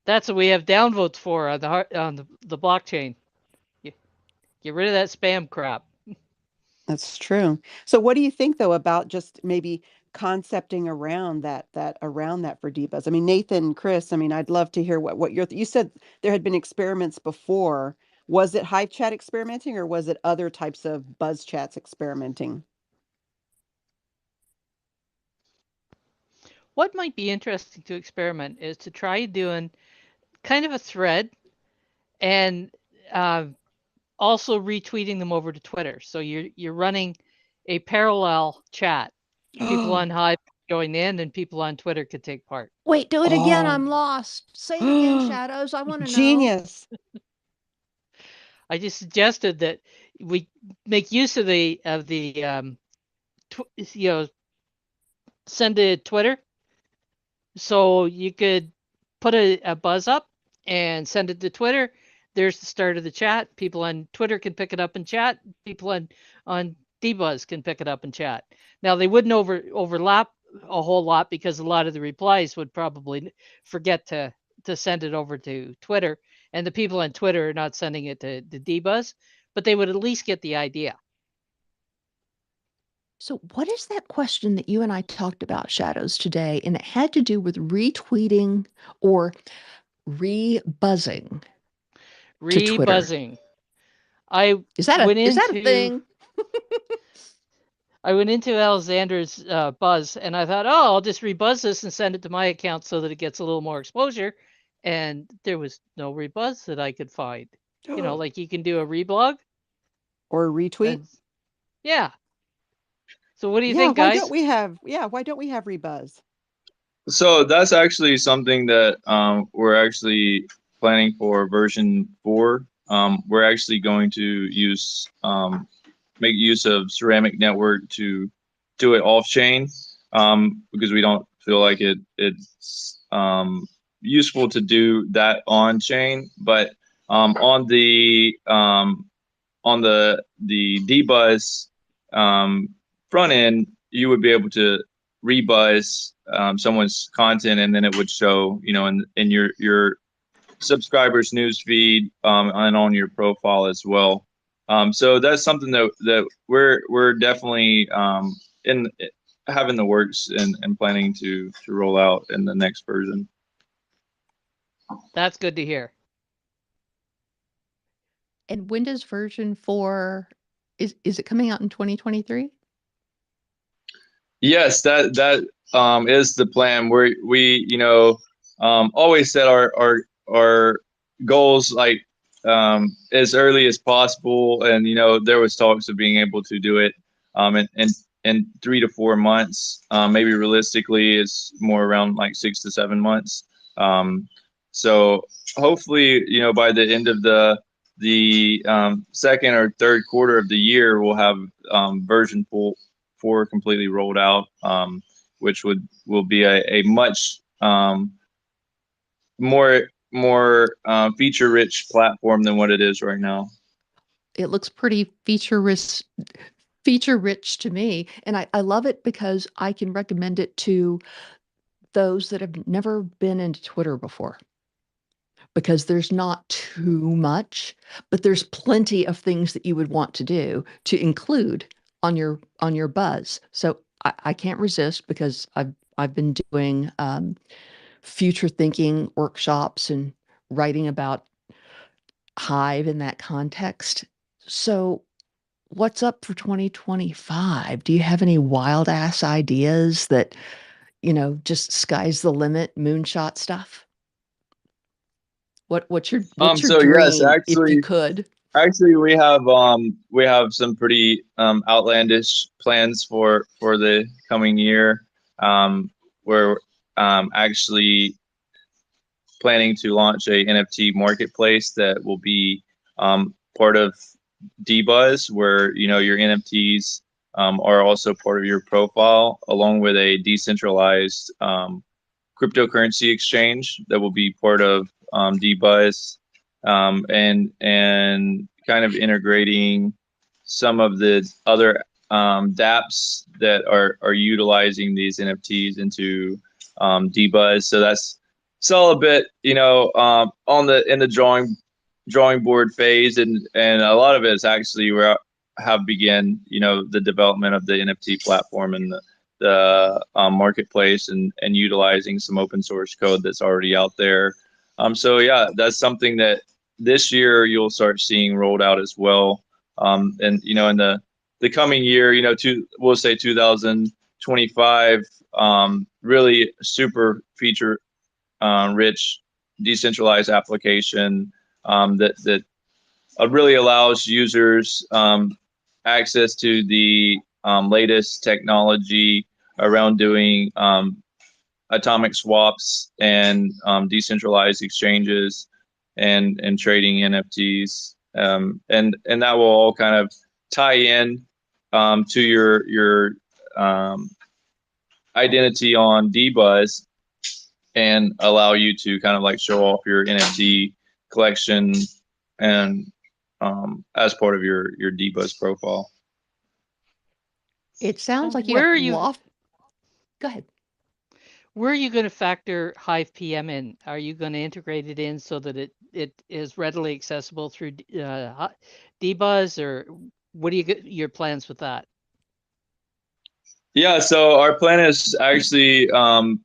That's what we have downvotes for on the blockchain. You, get rid of that spam crap. that's true. So what do you think though about just maybe concepting around that for D.Buzz? I mean, Nathan, Chris, I mean, I'd love to hear what you said there had been experiments before Was it Hive Chat experimenting, or was it other types of Buzz chats experimenting? What might be interesting to experiment is to try doing kind of a thread and uh, also retweeting them over to Twitter. So you're running a parallel chat. People on Hive join in, and people on Twitter could take part. Wait, do it again. I'm Oh, lost. Say it again, Shadows. I want to know. genius. I just suggested that we make use of the you know, send to Twitter, so you could put a buzz up and send it to Twitter. There's the start of the chat. People on Twitter can pick it up and chat. People on D.Buzz can pick it up and chat. Now they wouldn't overlap a whole lot, because a lot of the replies would probably forget to send it over to Twitter, and the people on Twitter are not sending it to D.Buzz, but they would at least get the idea. So, what is that question that you and I talked about, Shadows, today? And it had to do with retweeting or re-buzzing to Twitter. Rebuzzing. I Is that went a into thing? I went into Alexander's buzz, and I thought, oh, I'll just rebuzz this and send it to my account so that it gets a little more exposure. And there was no rebuzz that I could find. You know, like you can do a reblog. Or retweet? And, yeah. So what do you Yeah, think, why guys? don't we have Rebuzz? So that's actually something that we're actually planning for version 4. We're actually going to use make use of Ceramic Network to do it off chain, because we don't feel like it's useful to do that on chain. But on the D.Buzz front end, you would be able to rebuzz someone's content, and then it would show, in your subscribers news feed, and on your profile as well. So that's something that we're definitely in having the works and planning to roll out in the next version. That's good to hear. And when does version 4 is it coming out in 2023? Yes, that is the plan. We always set our goals like as early as possible, and there was talks of being able to do it in 3 to 4 months. Maybe realistically, it's more around like 6 to 7 months. So hopefully, by the end of the second or third quarter of the year, we'll have version 4 completely rolled out, which will be a much more feature rich platform than what it is right now. It looks pretty feature rich to me. And I love it because I can recommend it to those that have never been into Twitter before. Because there's not too much, but there's plenty of things that you would want to do to include on your buzz. So I can't resist, because I've been doing future thinking workshops and writing about Hive in that context. So what's up for 2025? Do you have any wild ass ideas that, just sky's the limit, moonshot stuff? What's your So yes, dream if you could? actually we have some pretty outlandish plans for the coming year. We're actually planning to launch a NFT marketplace that will be part of D.Buzz, where your NFTs are also part of your profile, along with a decentralized cryptocurrency exchange that will be part of D.Buzz, and kind of integrating some of the other dApps that are utilizing these NFTs into D.Buzz. So that's still a bit, in the drawing board phase, and a lot of it is actually where have begun, the development of the NFT platform and the marketplace, and utilizing some open source code that's already out there. So yeah, that's something that this year you'll start seeing rolled out as well. And in the coming year, we'll say 2025, really super feature rich decentralized application that really allows users access to the latest technology around doing atomic swaps and decentralized exchanges and trading NFTs, and that will all kind of tie in to your identity on D.Buzz and allow you to kind of like show off your NFT collection and as part of your D.Buzz profile. It sounds So like you where have are you Go ahead. where are you going to factor Hive PM in? Are you going to integrate it in so that it is readily accessible through D.Buzz, or what do you get your plans with that? Yeah, so our plan is actually to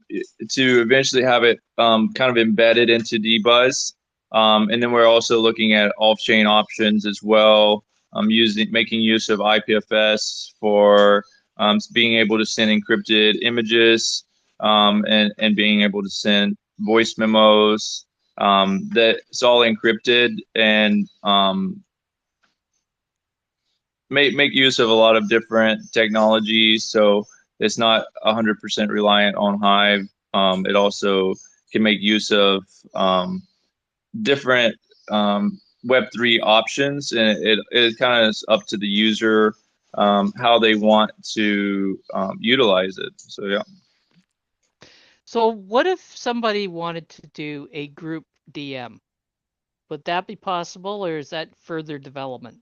eventually have it kind of embedded into D.Buzz, and then we're also looking at off-chain options as well, making use of IPFS for being able to send encrypted images, and being able to send voice memos. That's all encrypted and make use of a lot of different technologies, so it's not 100% reliant on Hive. It also can make use of different Web3 options, and it kind of is up to the user how they want to utilize it. So yeah. So what if somebody wanted to do a group DM? Would that be possible, or is that further development?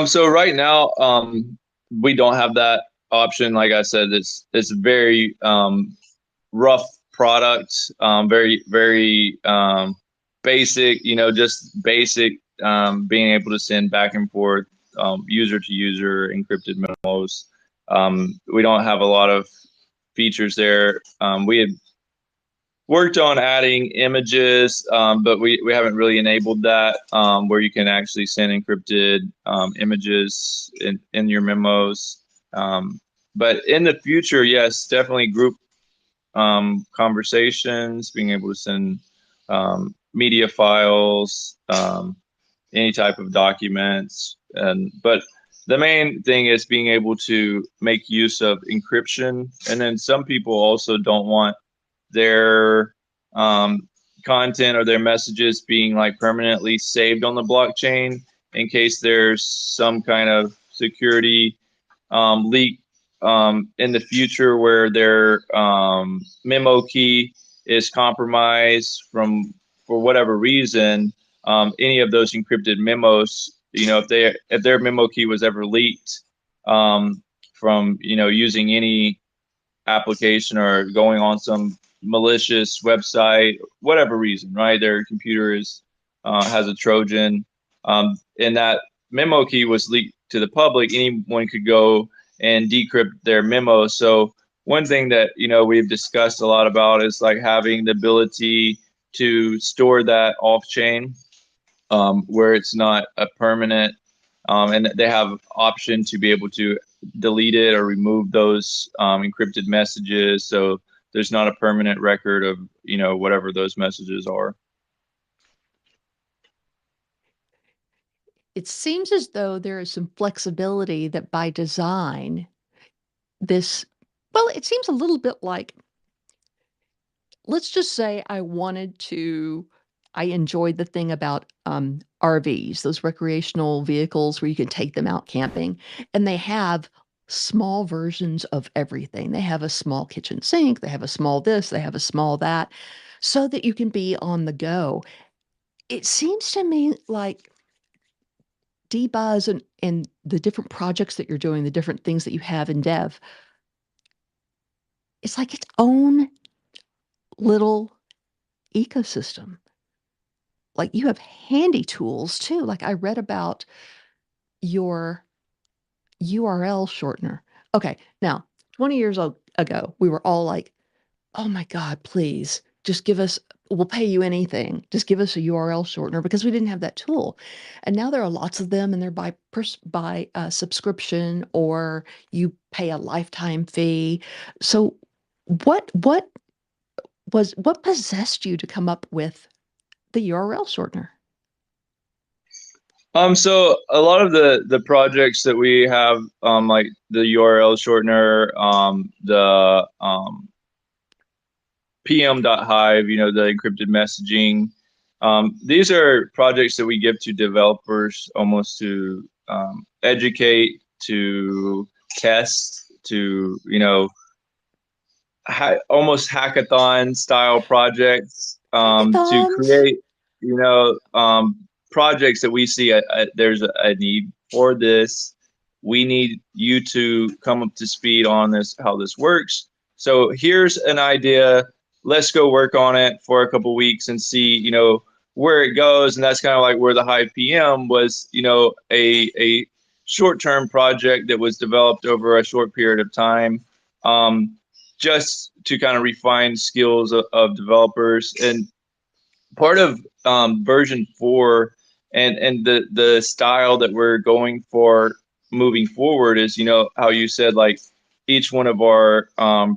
So right now, we don't have that option. Like I said, it's very rough product, very basic. Just basic, being able to send back and forth, user to user encrypted memos. We don't have a lot of features there. We had worked on adding images, but we haven't really enabled that, where you can actually send encrypted images in your memos. But in the future, yes, definitely group conversations, being able to send media files, any type of documents, but the main thing is being able to make use of encryption. And then some people also don't want their content or their messages being like permanently saved on the blockchain in case there's some kind of security leak in the future where their memo key is compromised for whatever reason. Any of those encrypted memos, if their memo key was ever leaked from using any application or going on some malicious website, whatever reason, right? Their computer has a Trojan, and that memo key was leaked to the public. Anyone could go and decrypt their memo. So one thing that we've discussed a lot about is like having the ability to store that off chain, where it's not a permanent, and they have option to be able to delete it or remove those encrypted messages, so there's not a permanent record of whatever those messages are. It seems as though there is some flexibility that by design, it seems a little bit like, let's just say I enjoyed the thing about RVs, those recreational vehicles where you can take them out camping, and they have small versions of everything. They have a small kitchen sink, they have a small this, they have a small that, so that you can be on the go. It seems to me like D.Buzz and the different projects that you're doing, the different things that you have in dev, it's like its own little ecosystem. Like you have handy tools too. Like I read about your URL shortener. Okay, now 20 years ago, we were all like, oh my God, please just give us we'll pay you anything. Just give us a URL shortener because we didn't have that tool. And now there are lots of them and they're by subscription or you pay a lifetime fee. So what what possessed you to come up with the URL shortener? So a lot of the projects that we have, like the URL shortener, the PM.hive, the encrypted messaging. These are projects that we give to developers almost to educate, to test, to, almost hackathon style projects, to Hackathons? create, projects that we see there's a need for this. We need you to come up to speed on this, how this works. So here's an idea. Let's go work on it for a couple weeks and see, where it goes. And that's kind of like where the Hive PM was, a short-term project that was developed over a short period of time. Just to kind of refine skills of developers. And part of version 4 and the style that we're going for moving forward is, how you said, like each one of our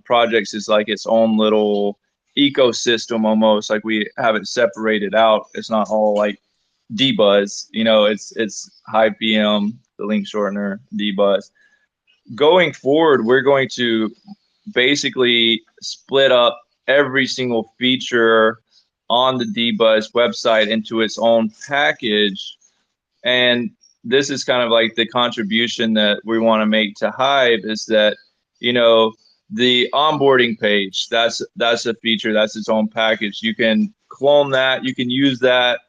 projects is like its own little ecosystem, almost like we have it separated out. It's not all like D.Buzz, it's Hive PM, the link shortener, D.Buzz. Going forward, we're going to basically split up every single feature on the D.Buzz website into its own package. And this is kind of like the contribution that we want to make to Hive is that, the onboarding page, that's a feature, that's its own package. You can clone that, you can use that.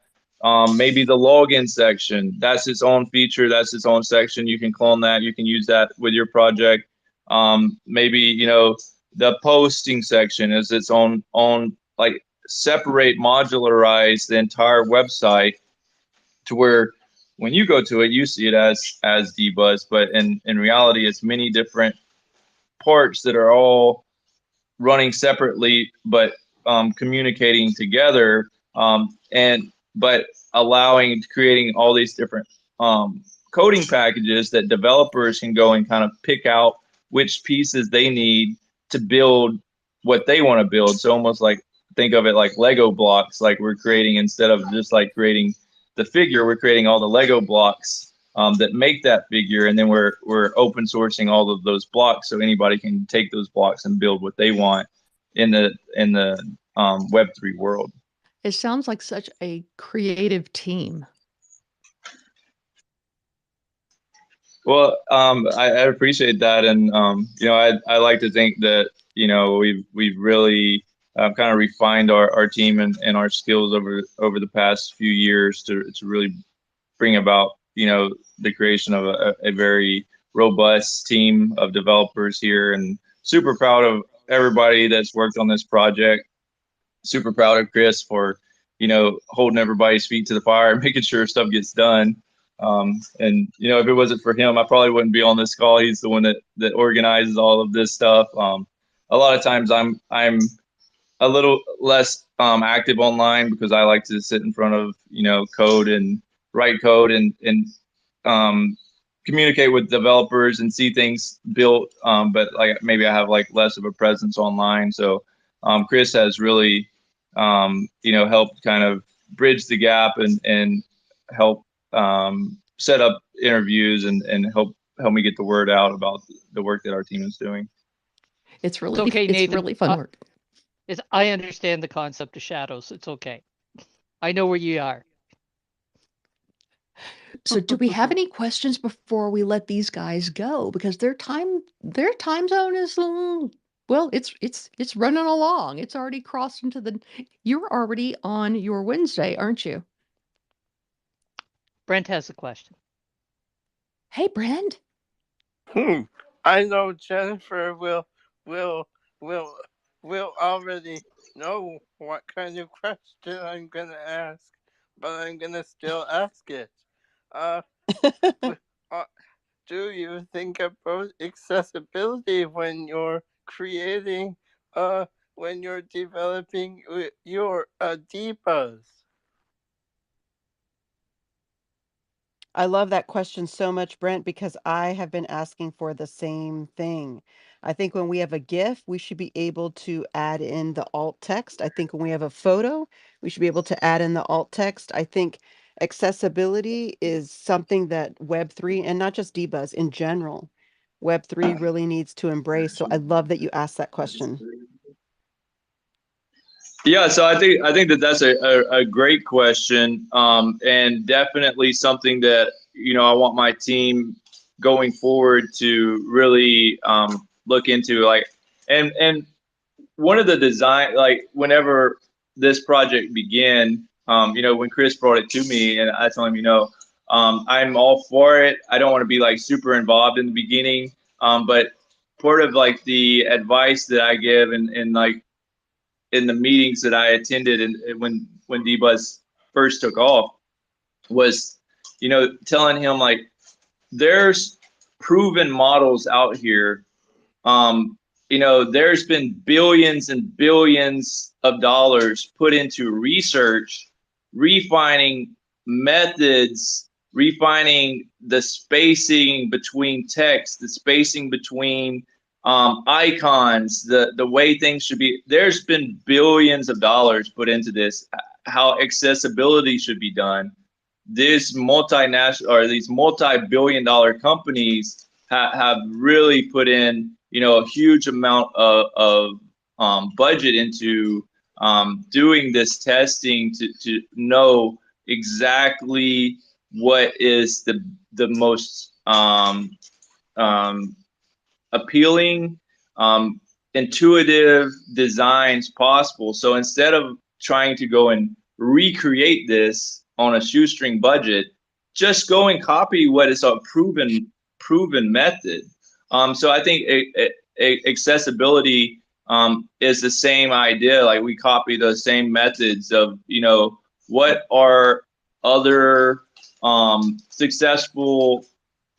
Maybe the login section, that's its own feature, that's its own section. You can clone that, you can use that with your project. Maybe, the posting section is its own like separate, modularize the entire website to where when you go to it, you see it as D.Buzz, but in reality, it's many different parts that are all running separately, but communicating together, and but creating all these different coding packages that developers can go and kind of pick out which pieces they need to build what they want to build. So almost like think of it like Lego blocks, like we're creating instead of just like creating the figure, we're creating all the Lego blocks that make that figure, and then we're open sourcing all of those blocks so anybody can take those blocks and build what they want in the Web3 world. It sounds like such a creative team. Well, I appreciate that, and I like to think that we've really kind of refined our team and our skills over the past few years to really bring about the creation of a very robust team of developers here, and super proud of everybody that's worked on this project. Super proud of Chris for holding everybody's feet to the fire, making sure stuff gets done. And if it wasn't for him, I probably wouldn't be on this call. He's the one that organizes all of this stuff. A lot of times I'm a little less active online because I like to sit in front of code and write code and communicate with developers and see things built. But like maybe I have like less of a presence online. So Chris has really helped kind of bridge the gap and help set up interviews and help me get the word out about the work that our team is doing. It's really okay, Nathan. really fun work. I understand the concept of shadows. It's okay. I know where you are. So do we have any questions before we let these guys go? Because their time zone is well, it's running along. It's already crossed into you're already on your Wednesday, aren't you? Brent has a question. Hey, Brent. I know Jennifer will will already know what kind of question I'm gonna ask, but I'm gonna still ask it. Uh, do you think about accessibility when you're creating when you're developing your D.Buzz? I love that question so much, Brent, because I have been asking for the same thing. I think when we have a GIF, we should be able to add in the alt text. I think when we have a photo, we should be able to add in the alt text. I think accessibility is something that Web3 and not just D.Buzz in general, Web3 really needs to embrace. So I love that you asked that question. Yeah, so I think that that's a great question, and definitely something that I want my team going forward to really look into. Like, and one of the design, like whenever this project began, when Chris brought it to me, and I told him, I'm all for it. I don't want to be like super involved in the beginning, but part of like the advice that I give and like in the meetings that I attended and when D.Buzz first took off was, telling him like there's proven models out here. Um, there's been billions and billions of dollars put into research, refining methods, refining the spacing between text, the spacing between icons, the way things should be. There's been billions of dollars put into this, how accessibility should be done. These multi-billion dollar companies have really put in, a huge amount of budget into doing this testing to know exactly what is the most um, appealing, intuitive designs possible. So instead of trying to go and recreate this on a shoestring budget, just go and copy what is a proven method. So I think accessibility is the same idea. Like we copy the same methods of what are other successful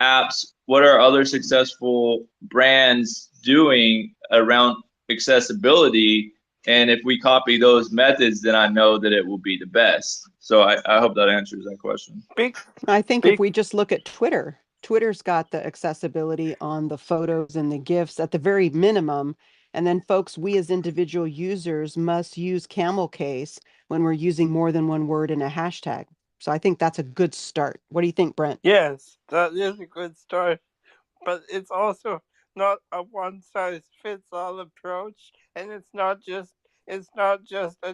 apps, what are other successful brands doing around accessibility, and if we copy those methods, then I know that it will be the best. So I hope that answers that question. Big, I think if big, we just look at Twitter, Twitter's got the accessibility on the photos and the GIFs at the very minimum. And then, folks, we as individual users must use camel case when we're using more than one word in a hashtag. So I think that's a good start. What do you think, Brent? yes, that is a good start. But it's also not a one size fits all approach, and it's not just a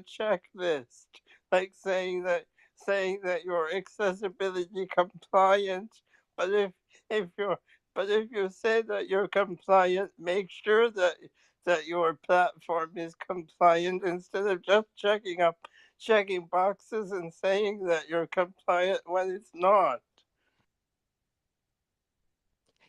checklist like saying that you're accessibility compliant. But if you're if you say that you're compliant, make sure that your platform is compliant instead of just checking boxes and saying that you're compliant when it's not.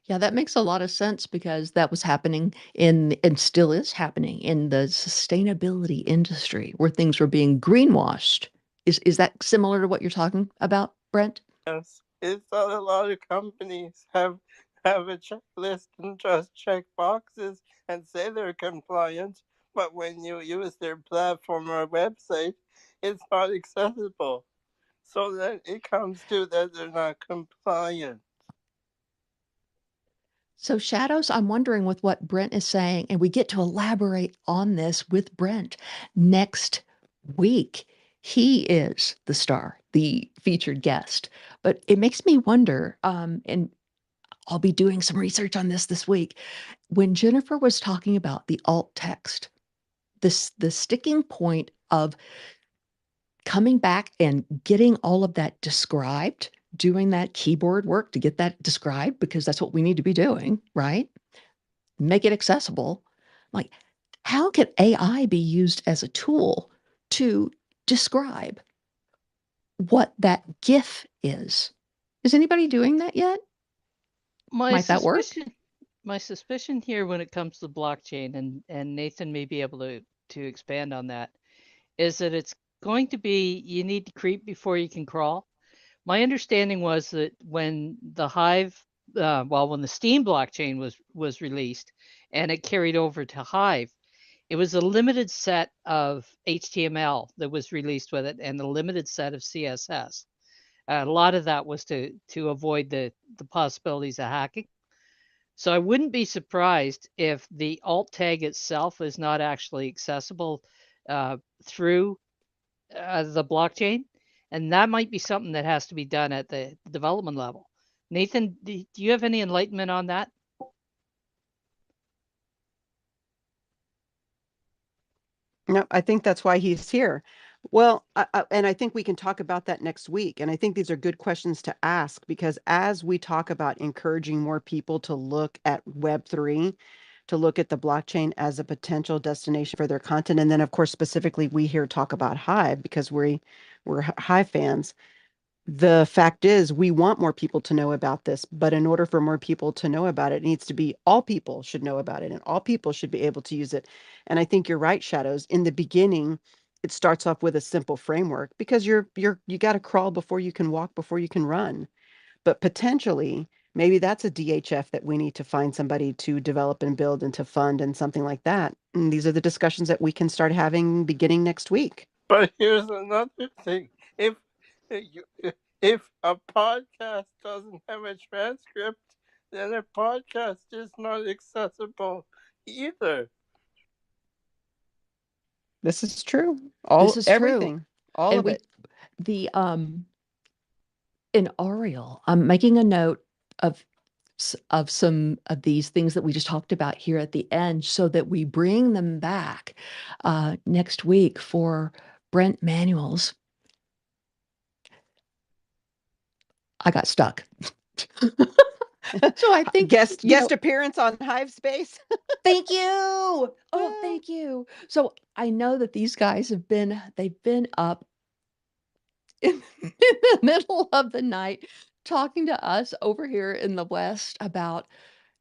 Yeah, that makes a lot of sense because that was happening in and still is happening in the sustainability industry where things were being greenwashed. Is that similar to what you're talking about, Brent? Yes, it's that a lot of companies have a checklist and just check boxes and say they're compliant, but when you use their platform or website, it's not accessible. So then it comes to that they're not compliant. So, Shadows, I'm wondering with what Brent is saying, and we get to elaborate on this with Brent next week. He is the star, the featured guest. But it makes me wonder, and I'll be doing some research on this week. When Jennifer was talking about the alt text, the sticking point of coming back and getting all of that described, doing that keyboard work to get that described, because that's what we need to be doing, right? Make it accessible. Like, how can AI be used as a tool to describe what that GIF is? Is anybody doing that yet? My Might that work? suspicion, my suspicion here when it comes to blockchain, and Nathan may be able to expand on that, is that it's going to be you need to creep before you can crawl. My understanding was that when the Hive, when the Steam blockchain was released and it carried over to Hive, It was a limited set of HTML that was released with it and a limited set of CSS. A lot of that was to avoid the possibilities of hacking. So I wouldn't be surprised if the alt tag itself is not actually accessible through the blockchain, and that might be something that has to be done at the development level. Nathan, do you have any enlightenment on that? No, I think that's why he's here. Well, and I think we can talk about that next week. And I think these are good questions to ask because as we talk about encouraging more people to look at Web3, to look at the blockchain as a potential destination for their content, and then of course specifically we here talk about Hive because we're Hive fans. The fact is, we want more people to know about this, but in order for more people to know about it, it needs to be all people should know about it and all people should be able to use it. And I think you're right, Shadows. In the beginning, it starts off with a simple framework because you got to crawl before you can walk, before you can run. But potentially, maybe that's a DHF that we need to find somebody to develop and build and to fund and something like that. And these are the discussions that we can start having beginning next week. But here's another thing: if if a podcast doesn't have a transcript, then a podcast is not accessible either. This is true. This is true. Everything, all And of it. the in Ariel, I'm making a note of some of these things that we just talked about here at the end so that we bring them back next week for Brent Manuel's. I got stuck. So I think guest appearance on Hive Space. Thank you. Oh, thank you. So I know that these guys they've been up in the middle of the night talking to us over here in the West about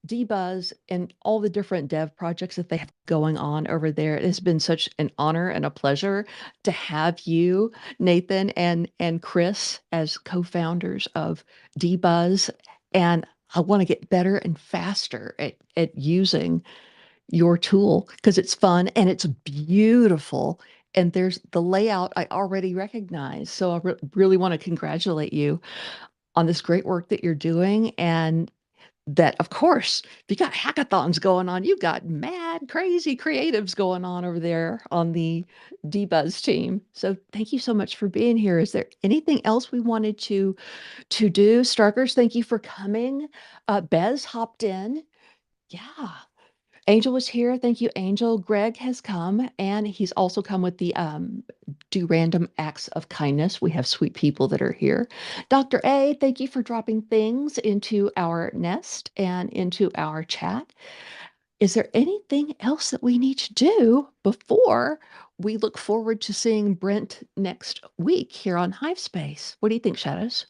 D.Buzz and all the different dev projects that they have going on over there. It has been such an honor and a pleasure to have you, Nathan and Chris, as co-founders of D.Buzz. And I want to get better and faster at using your tool because it's fun and it's beautiful. And there's the layout I already recognize. So I really want to congratulate you on this great work that you're doing. And that, of course, if you got hackathons going on, you've got mad, crazy creatives going on over there on the D.Buzz team. So thank you so much for being here. Is there anything else we wanted to do? Starkers, thank you for coming. Bez hopped in. Yeah. Angel was here. Thank you, Angel. Greg has come, and he's also come with the do random acts of kindness. We have sweet people that are here. Dr. A, thank you for dropping things into our nest and into our chat. Is there anything else that we need to do before we look forward to seeing Brent next week here on Hive Space? What do you think, Shadows?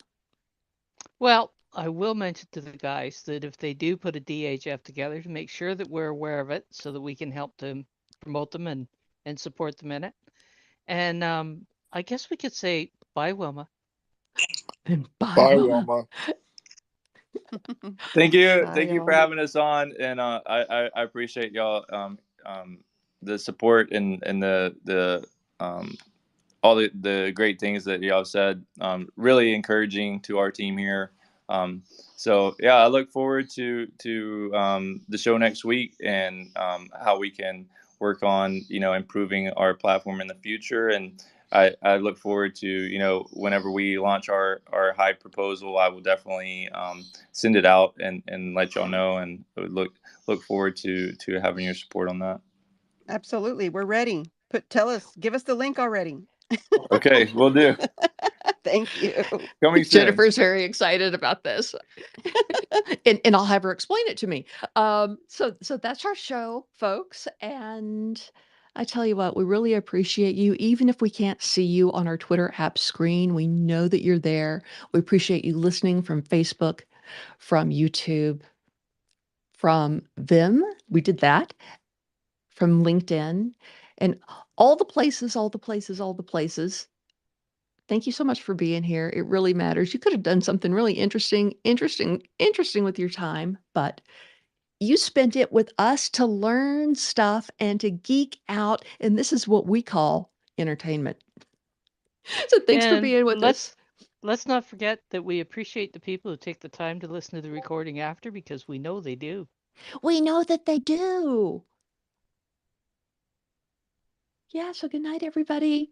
Well, I will mention to the guys that if they do put a DHF together, to make sure that we're aware of it so that we can help them promote them and support them in it. And I guess we could say bye, Wilma. And bye, Bye, Wilma. Wilma. Thank you Bye, for y'all. having us on, and I appreciate y'all the support and the all the great things that y'all said. Really encouraging to our team here. So yeah, I look forward to the show next week and how we can work on improving our platform in the future. And I look forward to whenever we launch our Hive proposal, I will definitely send it out and let y'all know. And I would look forward to having your support on that. Absolutely. We're ready. Give us the link already. Okay, we'll do. Thank you. Coming soon. Jennifer's very excited about this. and I'll have her explain it to me. So that's our show, folks. And I tell you what, we really appreciate you. Even if we can't see you on our Twitter app screen, we know that you're there. We appreciate you listening from Facebook, from YouTube, from Vim. We did that. From LinkedIn and all the places, all the places, all the places. Thank you so much for being here. It really matters. You could have done something really interesting with your time, but You spent it with us to learn stuff and to geek out, and this is what we call entertainment. So thanks for And being with us. let's not forget that we appreciate the people who take the time to listen to the recording after, because we know they do. We know that they do. Yeah, so good night, everybody.